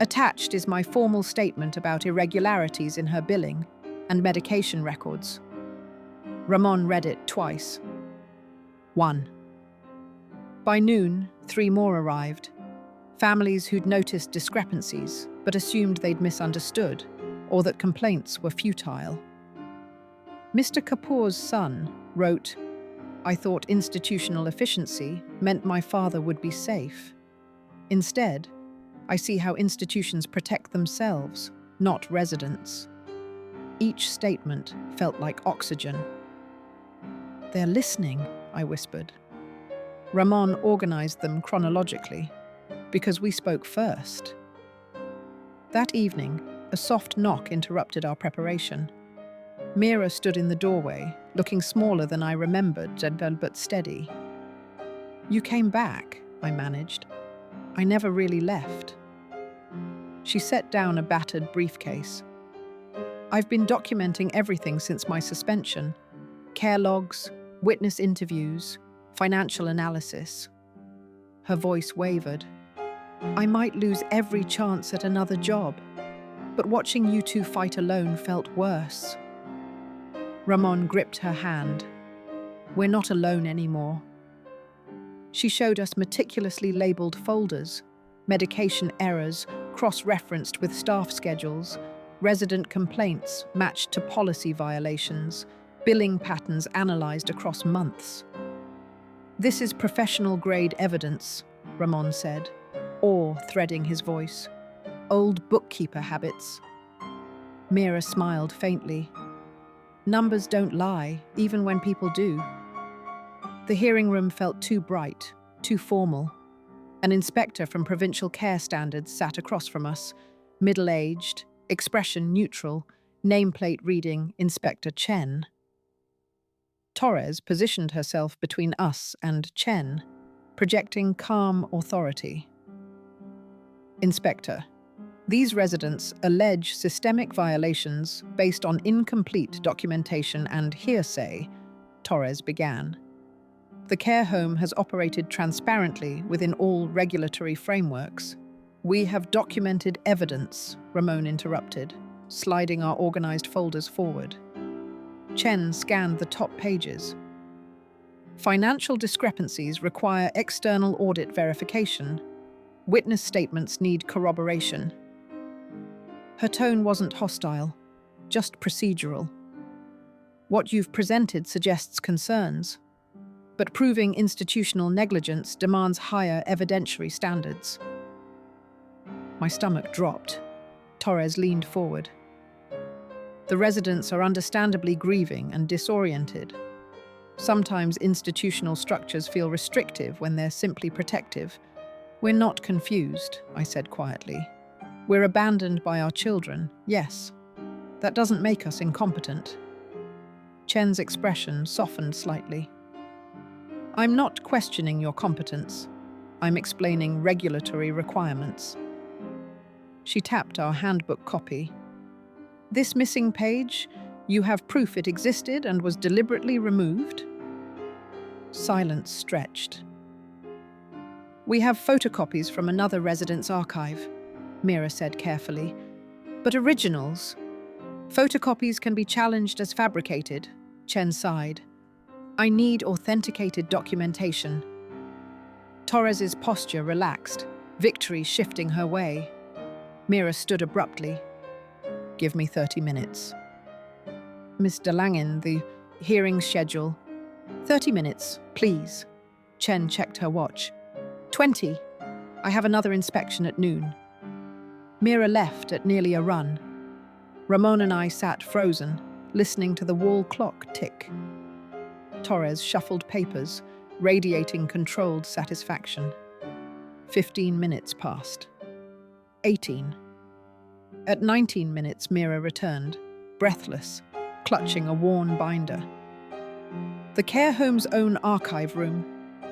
[SPEAKER 1] Attached is my formal statement about irregularities in her billing and medication records. Ramon read it twice. 1. By noon, 3 more arrived. Families who'd noticed discrepancies, but assumed they'd misunderstood, or that complaints were futile. Mr. Kapoor's son wrote, I thought institutional efficiency meant my father would be safe. Instead, I see how institutions protect themselves, not residents. Each statement felt like oxygen. They're listening, I whispered. Ramon organized them chronologically, because we spoke first. That evening, a soft knock interrupted our preparation. Mira stood in the doorway, looking smaller than I remembered, but steady. You came back, I managed. I never really left. She set down a battered briefcase. I've been documenting everything since my suspension. Care logs, witness interviews, financial analysis. Her voice wavered. I might lose every chance at another job, but watching you 2 fight alone felt worse. Ramon gripped her hand. We're not alone anymore. She showed us meticulously labeled folders, medication errors cross-referenced with staff schedules, resident complaints matched to policy violations, billing patterns analyzed across months. This is professional-grade evidence, Ramon said, awe threading his voice. Old bookkeeper habits. Mira smiled faintly. Numbers don't lie, even when people do. The hearing room felt too bright, too formal. An inspector from Provincial Care Standards sat across from us, middle-aged, expression neutral, nameplate reading Inspector Chen. Torres positioned herself between us and Chen, projecting calm authority. Inspector, these residents allege systemic violations based on incomplete documentation and hearsay, Torres began. The care home has operated transparently within all regulatory frameworks. We have documented evidence, Ramon interrupted, sliding our organized folders forward. Chen scanned the top pages. Financial discrepancies require external audit verification. Witness statements need corroboration. Her tone wasn't hostile, just procedural. What you've presented suggests concerns, but proving institutional negligence demands higher evidentiary standards. My stomach dropped. Torres leaned forward. The residents are understandably grieving and disoriented. Sometimes institutional structures feel restrictive when they're simply protective. We're not confused, I said quietly. We're abandoned by our children, yes, That doesn't make us incompetent. Chen's expression softened slightly. I'm not questioning your competence. I'm explaining regulatory requirements. She tapped our handbook copy. This missing page, you have proof it existed and was deliberately removed? Silence stretched. We have photocopies from another resident's archive, Mira said carefully. But originals? Photocopies can be challenged as fabricated, Chen sighed. I need authenticated documentation. Torres's posture relaxed, victory shifting her way. Mira stood abruptly. Give me 30 minutes. Miss de Langen, the hearing schedule. 30 minutes, please. Chen checked her watch. 20. I have another inspection at noon. Mira left at nearly a run. Ramon and I sat frozen, listening to the wall clock tick. Torres shuffled papers, radiating controlled satisfaction. 15 minutes passed. 18. At 19 minutes, Mira returned, breathless, clutching a worn binder. The care home's own archive room,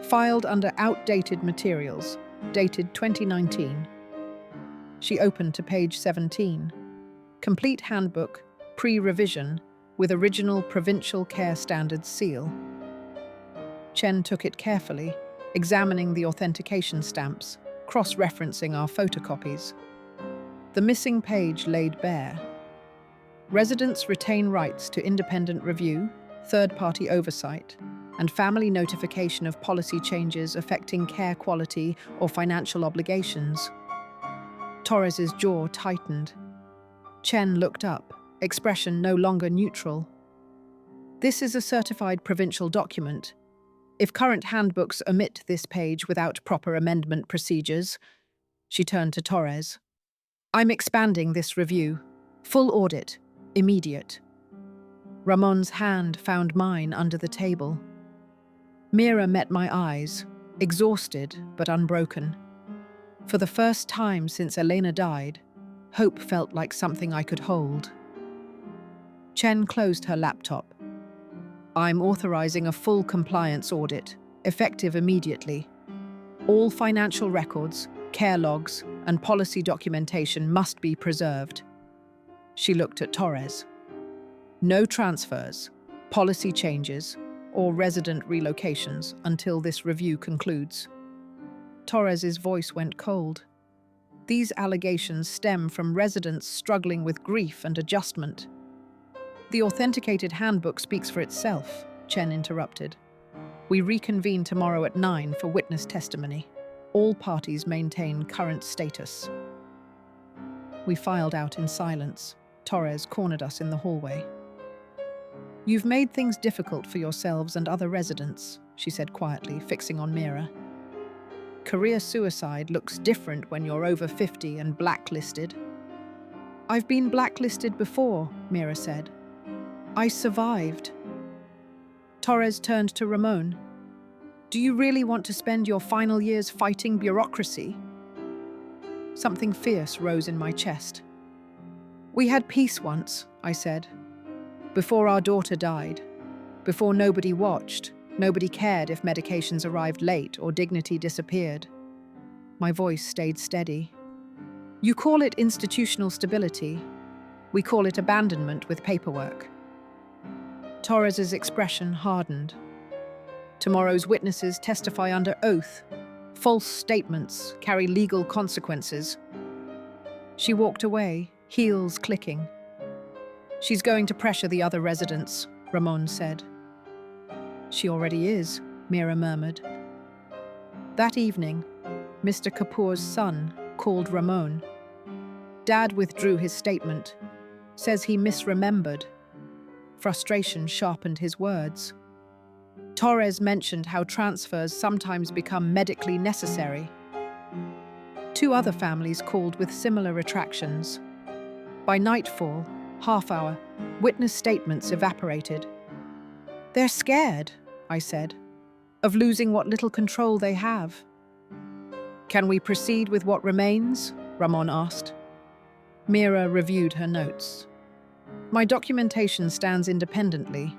[SPEAKER 1] filed under outdated materials, dated 2019. She opened to page 17. Complete handbook, pre-revision, with original provincial care standards seal. Chen took it carefully, examining the authentication stamps, cross-referencing our photocopies. The missing page laid bare. Residents retain rights to independent review, third-party oversight, and family notification of policy changes affecting care quality or financial obligations. Torres's jaw tightened. Chen looked up, expression no longer neutral. This is a certified provincial document. If current handbooks omit this page without proper amendment procedures, she turned to Torres. I'm expanding this review. Full audit. Immediate. Ramon's hand found mine under the table. Mira met my eyes, exhausted but unbroken. For the first time since Elena died, hope felt like something I could hold. Chen closed her laptop. I'm authorizing a full compliance audit, effective immediately. All financial records, care logs, and policy documentation must be preserved. She looked at Torres. No transfers, policy changes, or resident relocations until this review concludes. Torres's voice went cold. These allegations stem from residents struggling with grief and adjustment. The authenticated handbook speaks for itself, Chen interrupted. We reconvene tomorrow at 9 for witness testimony. All parties maintain current status. We filed out in silence. Torres cornered us in the hallway. You've made things difficult for yourselves and other residents, she said quietly, fixing on Mira. Career suicide looks different when you're over 50 and blacklisted. I've been blacklisted before, Mira said. I survived. Torres turned to Ramon. Do you really want to spend your final years fighting bureaucracy? Something fierce rose in my chest. We had peace once, I said. Before our daughter died. Before nobody watched, nobody cared if medications arrived late or dignity disappeared. My voice stayed steady. You call it institutional stability. We call it abandonment with paperwork. Torres's expression hardened. Tomorrow's witnesses testify under oath. False statements carry legal consequences. She walked away, heels clicking. She's going to pressure the other residents, Ramon said. She already is, Mira murmured. That evening, Mr. Kapoor's son called Ramon. Dad withdrew his statement, says he misremembered. Frustration sharpened his words. Torres mentioned how transfers sometimes become medically necessary. 2 other families called with similar retractions. By nightfall, half-hour, witness statements evaporated. They're scared, I said, of losing what little control they have. Can we proceed with what remains? Ramon asked. Mira reviewed her notes. My documentation stands independently.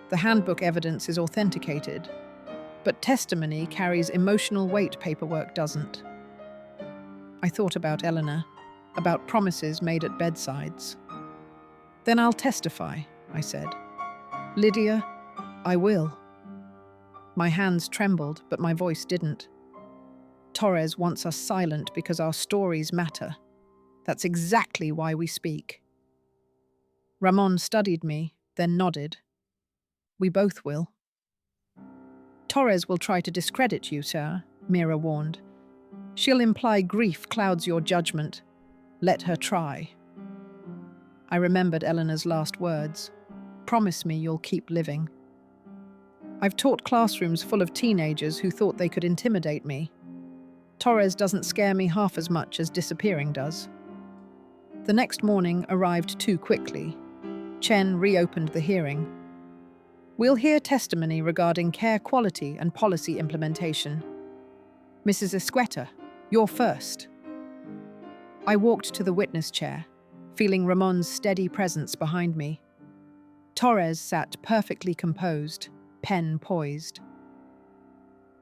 [SPEAKER 1] The handbook evidence is authenticated. But testimony carries emotional weight paperwork doesn't. I thought about Eleanor, about promises made at bedsides. Then I'll testify, I said. Lydia, I will. My hands trembled, but my voice didn't. Torres wants us silent because our stories matter. That's exactly why we speak. Ramon studied me, then nodded. We both will. Torres will try to discredit you, sir, Mira warned. She'll imply grief clouds your judgment. Let her try. I remembered Eleanor's last words. Promise me you'll keep living. I've taught classrooms full of teenagers who thought they could intimidate me. Torres doesn't scare me half as much as disappearing does. The next morning arrived too quickly. Chen reopened the hearing. We'll hear testimony regarding care quality and policy implementation. Mrs. Esqueta, you're first. I walked to the witness chair, feeling Ramon's steady presence behind me. Torres sat perfectly composed, pen poised.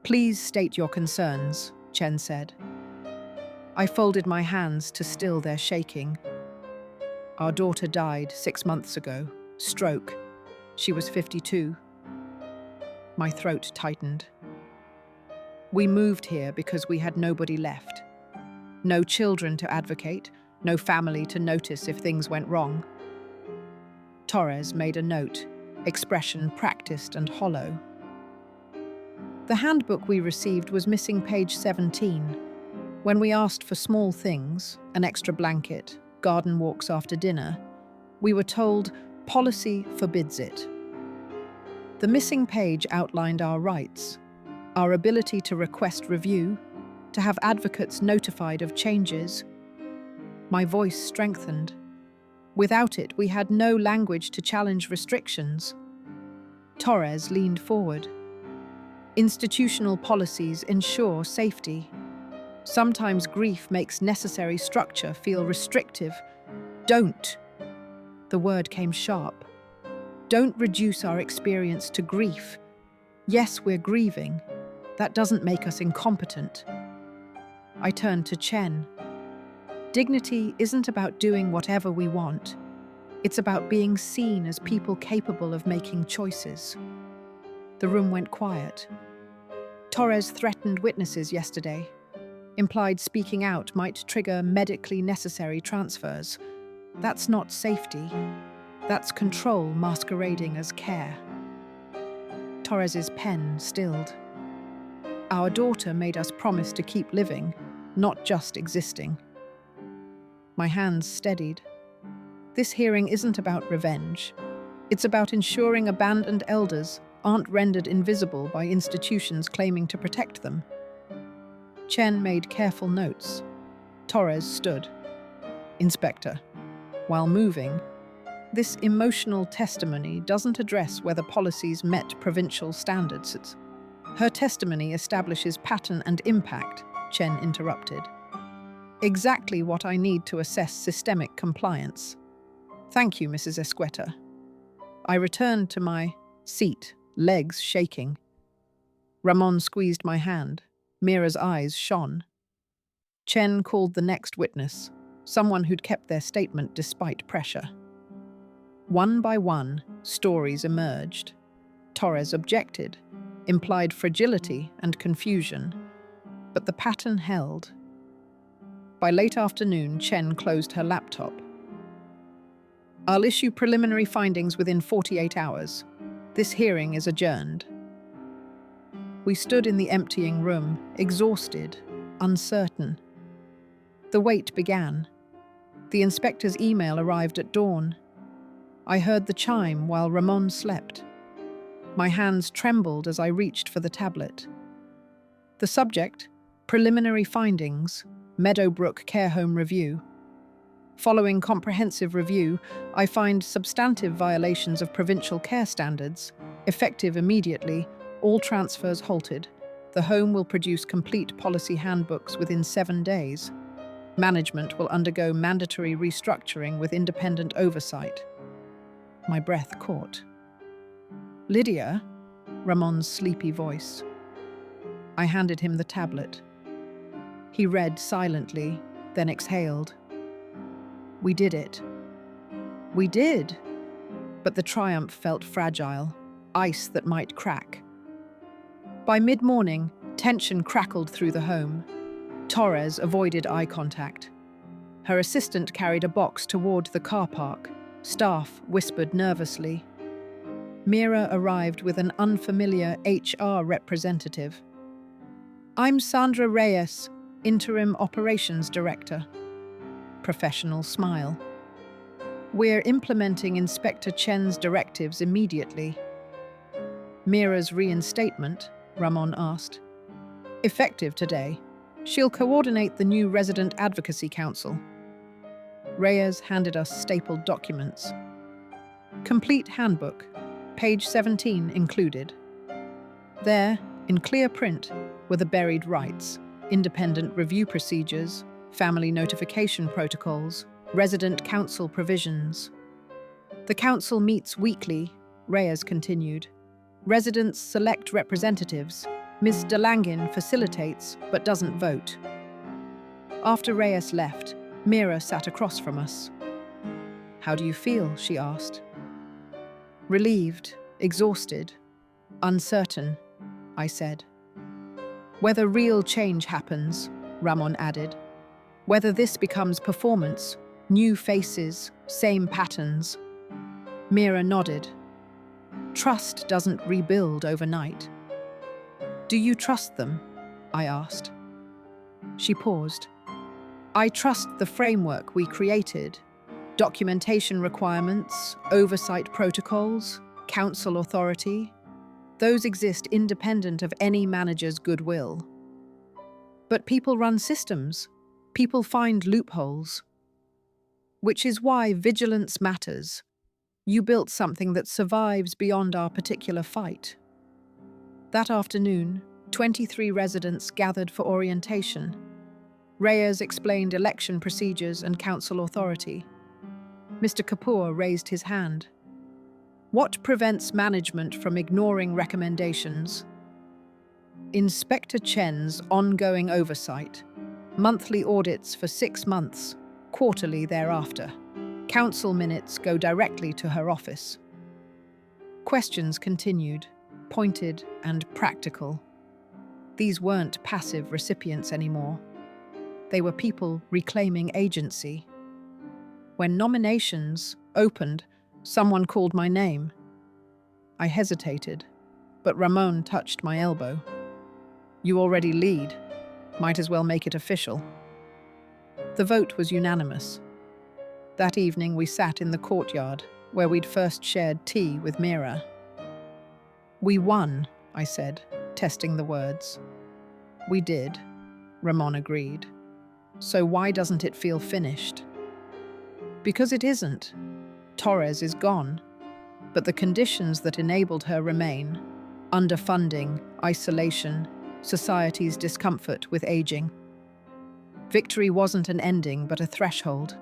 [SPEAKER 1] Please state your concerns, Chen said. I folded my hands to still their shaking. Our daughter died 6 months ago, stroke. She was 52. My throat tightened. We moved here because we had nobody left. No children to advocate, no family to notice if things went wrong. Torres made a note, expression practiced and hollow. The handbook we received was missing page 17. When we asked for small things, an extra blanket, garden walks after dinner, we were told policy forbids it. The missing page outlined our rights, our ability to request review, to have advocates notified of changes. My voice strengthened. Without it, we had no language to challenge restrictions. Torres leaned forward. Institutional policies ensure safety. Sometimes grief makes necessary structure feel restrictive. Don't. The word came sharp. Don't reduce our experience to grief. Yes, we're grieving. That doesn't make us incompetent. I turned to Chen. Dignity isn't about doing whatever we want. It's about being seen as people capable of making choices. The room went quiet. Torres threatened witnesses yesterday. Implied speaking out might trigger medically necessary transfers. That's not safety. That's control masquerading as care. Torres's pen stilled. Our daughter made us promise to keep living, not just existing. My hands steadied. This hearing isn't about revenge. It's about ensuring abandoned elders aren't rendered invisible by institutions claiming to protect them. Chen made careful notes. Torres stood. Inspector. While moving, this emotional testimony doesn't address whether policies met provincial standards. Her testimony establishes pattern and impact, Chen interrupted. Exactly what I need to assess systemic compliance. Thank you, Mrs. Esqueta. I returned to my seat, legs shaking. Ramon squeezed my hand. Mira's eyes shone. Chen called the next witness, someone who'd kept their statement despite pressure. One by one, stories emerged. Torres objected, implied fragility and confusion, but the pattern held. By late afternoon, Chen closed her laptop. I'll issue preliminary findings within 48 hours. This hearing is adjourned. We stood in the emptying room, exhausted, uncertain. The wait began. The inspector's email arrived at dawn. I heard the chime while Ramon slept. My hands trembled as I reached for the tablet. The subject, preliminary findings, Meadowbrook Care Home Review. Following comprehensive review, I find substantive violations of provincial care standards, effective immediately, all transfers halted. The home will produce complete policy handbooks within 7 days. Management will undergo mandatory restructuring with independent oversight. My breath caught. "Lydia?" Ramon's sleepy voice. I handed him the tablet. He read silently, then exhaled. "We did it." "We did." But the triumph felt fragile, ice that might crack. By mid-morning, tension crackled through the home. Torres avoided eye contact. Her assistant carried a box toward the car park. Staff whispered nervously. Mira arrived with an unfamiliar HR representative. "I'm Sandra Reyes, Interim Operations Director." Professional smile. "We're implementing Inspector Chen's directives immediately." "Mira's reinstatement?" Ramon asked. "Effective today. She'll coordinate the new Resident Advocacy Council." Reyes handed us stapled documents. "Complete Handbook, page 17 included." There, in clear print, were the buried rights, independent review procedures, family notification protocols, resident council provisions. "The council meets weekly," Reyes continued. "Residents select representatives. Ms. DeLangin facilitates but doesn't vote." After Reyes left, Mira sat across from us. "How do you feel?" she asked. "Relieved, exhausted, uncertain," I said. "Whether real change happens," Ramon added. "Whether this becomes performance, new faces, same patterns." Mira nodded. "Trust doesn't rebuild overnight." "Do you trust them?" I asked. She paused. "I trust the framework we created. Documentation requirements, oversight protocols, council authority. Those exist independent of any manager's goodwill. But people run systems. People find loopholes. Which is why vigilance matters. You built something that survives beyond our particular fight." That afternoon, 23 residents gathered for orientation. Reyes explained election procedures and council authority. Mr. Kapoor raised his hand. "What prevents management from ignoring recommendations?" "Inspector Chen's ongoing oversight. Monthly audits for 6 months, quarterly thereafter. Council minutes go directly to her office." Questions continued, pointed and practical. These weren't passive recipients anymore. They were people reclaiming agency. When nominations opened, someone called my name. I hesitated, but Ramon touched my elbow. "You already lead. Might as well make it official." The vote was unanimous. That evening we sat in the courtyard, where we'd first shared tea with Mira. "We won," I said, testing the words. "We did," Ramon agreed. "So why doesn't it feel finished?" "Because it isn't. Torres is gone, but the conditions that enabled her remain: underfunding, isolation, society's discomfort with aging. Victory wasn't an ending, but a threshold.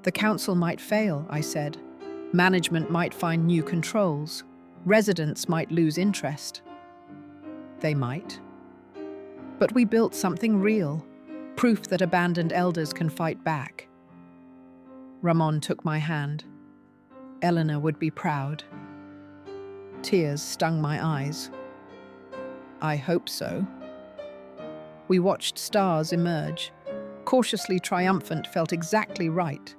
[SPEAKER 1] The council might fail," I said. "Management might find new controls. Residents might lose interest." "They might. But we built something real, proof that abandoned elders can fight back." Ramon took my hand. "Eleanor would be proud." Tears stung my eyes. "I hope so." We watched stars emerge. Cautiously triumphant felt exactly right.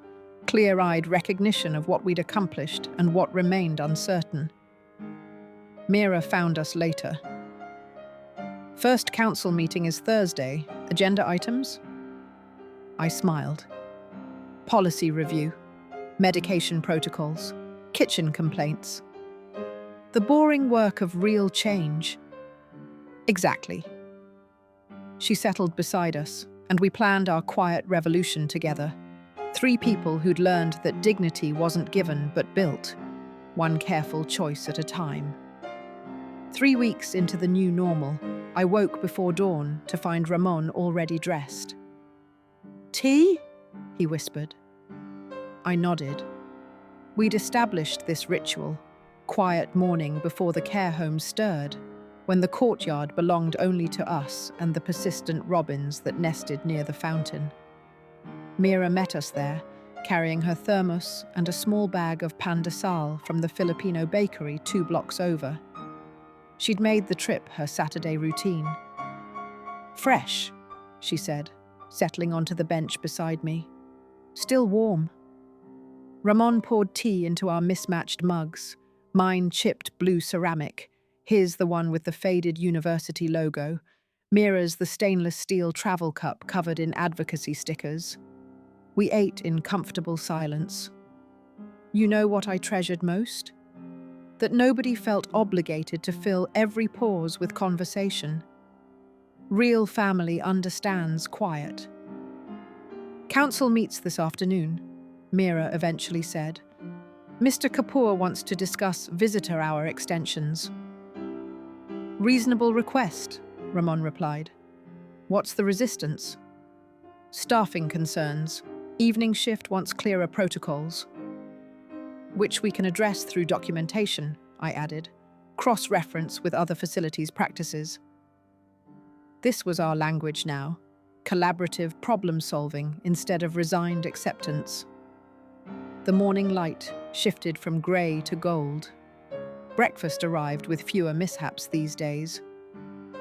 [SPEAKER 1] Clear-eyed recognition of what we'd accomplished and what remained uncertain. Mira found us later. "First council meeting is Thursday. Agenda items?" I smiled. "Policy review, medication protocols, kitchen complaints. The boring work of real change." "Exactly." She settled beside us, and we planned our quiet revolution together. 3 people who'd learned that dignity wasn't given but built, one careful choice at a time. 3 weeks into the new normal, I woke before dawn to find Ramon already dressed. "Tea?" he whispered. I nodded. We'd established this ritual, quiet morning before the care home stirred, when the courtyard belonged only to us and the persistent robins that nested near the fountain. Mira met us there, carrying her thermos and a small bag of pan de sal from the Filipino bakery 2 blocks over. She'd made the trip her Saturday routine. "Fresh," she said, settling onto the bench beside me. "Still warm." Ramon poured tea into our mismatched mugs, mine chipped blue ceramic, his the one with the faded university logo, Mira's the stainless steel travel cup covered in advocacy stickers. We ate in comfortable silence. You know what I treasured most? That nobody felt obligated to fill every pause with conversation. Real family understands quiet. "Council meets this afternoon," Mira eventually said. "Mr. Kapoor wants to discuss visitor hour extensions." "Reasonable request," Ramon replied. "What's the resistance?" "Staffing concerns. Evening shift wants clearer protocols." "Which we can address through documentation," I added. "Cross-reference with other facilities' practices." This was our language now. Collaborative problem-solving instead of resigned acceptance. The morning light shifted from grey to gold. Breakfast arrived with fewer mishaps these days.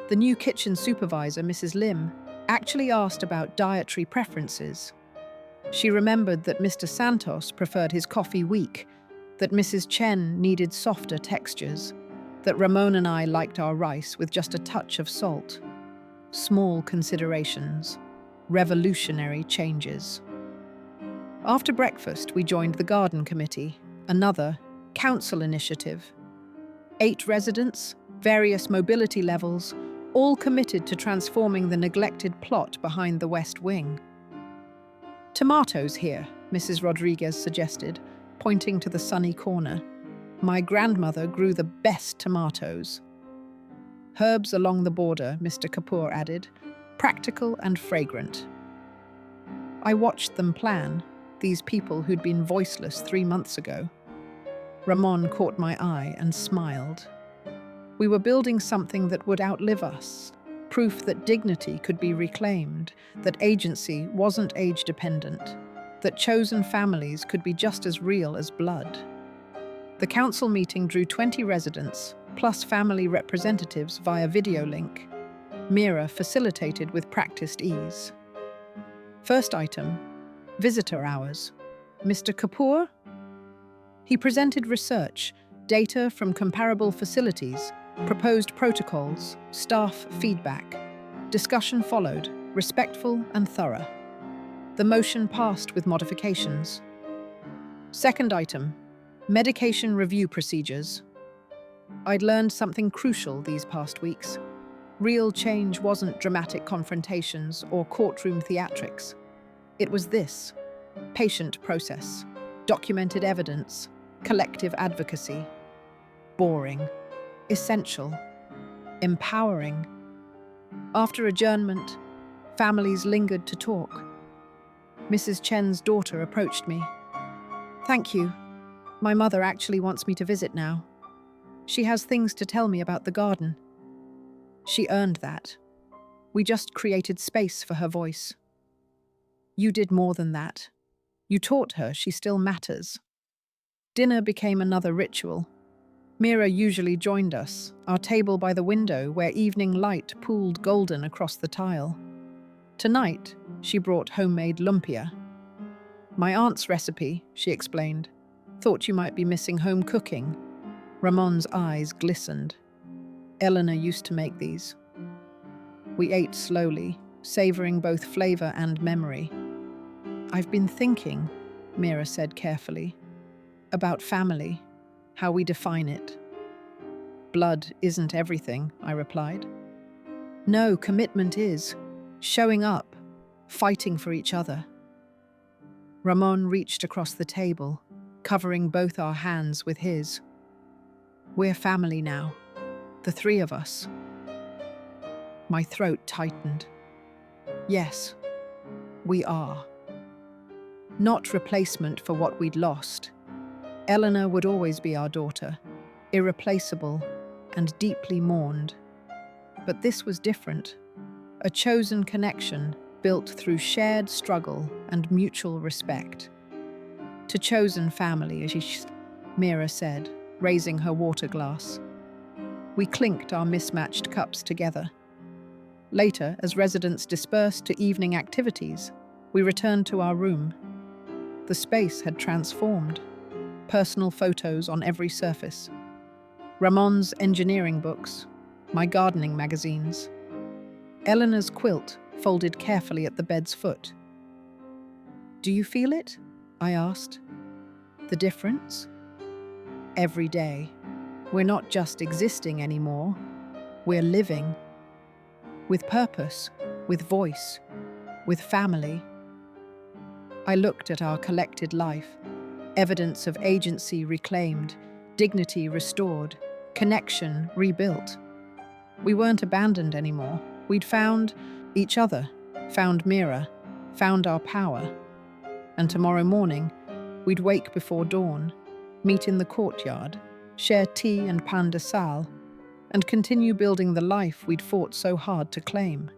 [SPEAKER 1] The new kitchen supervisor, Mrs. Lim, actually asked about dietary preferences. She remembered that Mr. Santos preferred his coffee weak, that Mrs. Chen needed softer textures, that Ramon and I liked our rice with just a touch of salt. Small considerations, revolutionary changes. After breakfast, we joined the garden committee, another council initiative. 8 residents, various mobility levels, all committed to transforming the neglected plot behind the west wing. "Tomatoes here," Mrs. Rodriguez suggested, pointing to the sunny corner. "My grandmother grew the best tomatoes." "Herbs along the border," Mr. Kapoor added, "practical and fragrant." I watched them plan, these people who'd been voiceless 3 months ago. Ramon caught my eye and smiled. We were building something that would outlive us, proof that dignity could be reclaimed, that agency wasn't age-dependent, that chosen families could be just as real as blood. The council meeting drew 20 residents, plus family representatives via video link. Mira facilitated with practiced ease. First item, visitor hours. "Mr. Kapoor?" He presented research, data from comparable facilities, proposed protocols, staff feedback. Discussion followed, respectful and thorough. The motion passed with modifications. Second item, medication review procedures. I'd learned something crucial these past weeks. Real change wasn't dramatic confrontations or courtroom theatrics. It was this: patient process, documented evidence, collective advocacy. Boring, essential, empowering. After adjournment, families lingered to talk. Mrs. Chen's daughter approached me. "Thank you. My mother actually wants me to visit now. She has things to tell me about the garden." She earned that. We just created space for her voice. You did more than that. You taught her she still matters. Dinner became another ritual. Mira usually joined us, our table by the window where evening light pooled golden across the tile. Tonight, she brought homemade lumpia. "My aunt's recipe," she explained. "Thought you might be missing home cooking." Ramon's eyes glistened. "Eleanor used to make these." We ate slowly, savoring both flavor and memory. "I've been thinking," Mira said carefully, "about family, how we define it." "Blood isn't everything," I replied. "No, commitment is. Showing up, fighting for each other." Ramon reached across the table, covering both our hands with his. "We're family now, the 3 of us." My throat tightened. Yes, we are. Not replacement for what we'd lost. Eleanor would always be our daughter, irreplaceable and deeply mourned. But this was different. A chosen connection built through shared struggle and mutual respect. To chosen family, as Mira said, raising her water glass. We clinked our mismatched cups together. Later, as residents dispersed to evening activities, we returned to our room. The space had transformed. Personal photos on every surface. Ramon's engineering books, my gardening magazines. Eleanor's quilt folded carefully at the bed's foot. "Do you feel it?" I asked. "The difference?" Every day. We're not just existing anymore. We're living. With purpose, with voice, with family. I looked at our collected life, evidence of agency reclaimed, dignity restored, connection rebuilt. We weren't abandoned anymore. We'd found each other, found Mira, found our power. And tomorrow morning, we'd wake before dawn, meet in the courtyard, share tea and pain de sal, and continue building the life we'd fought so hard to claim.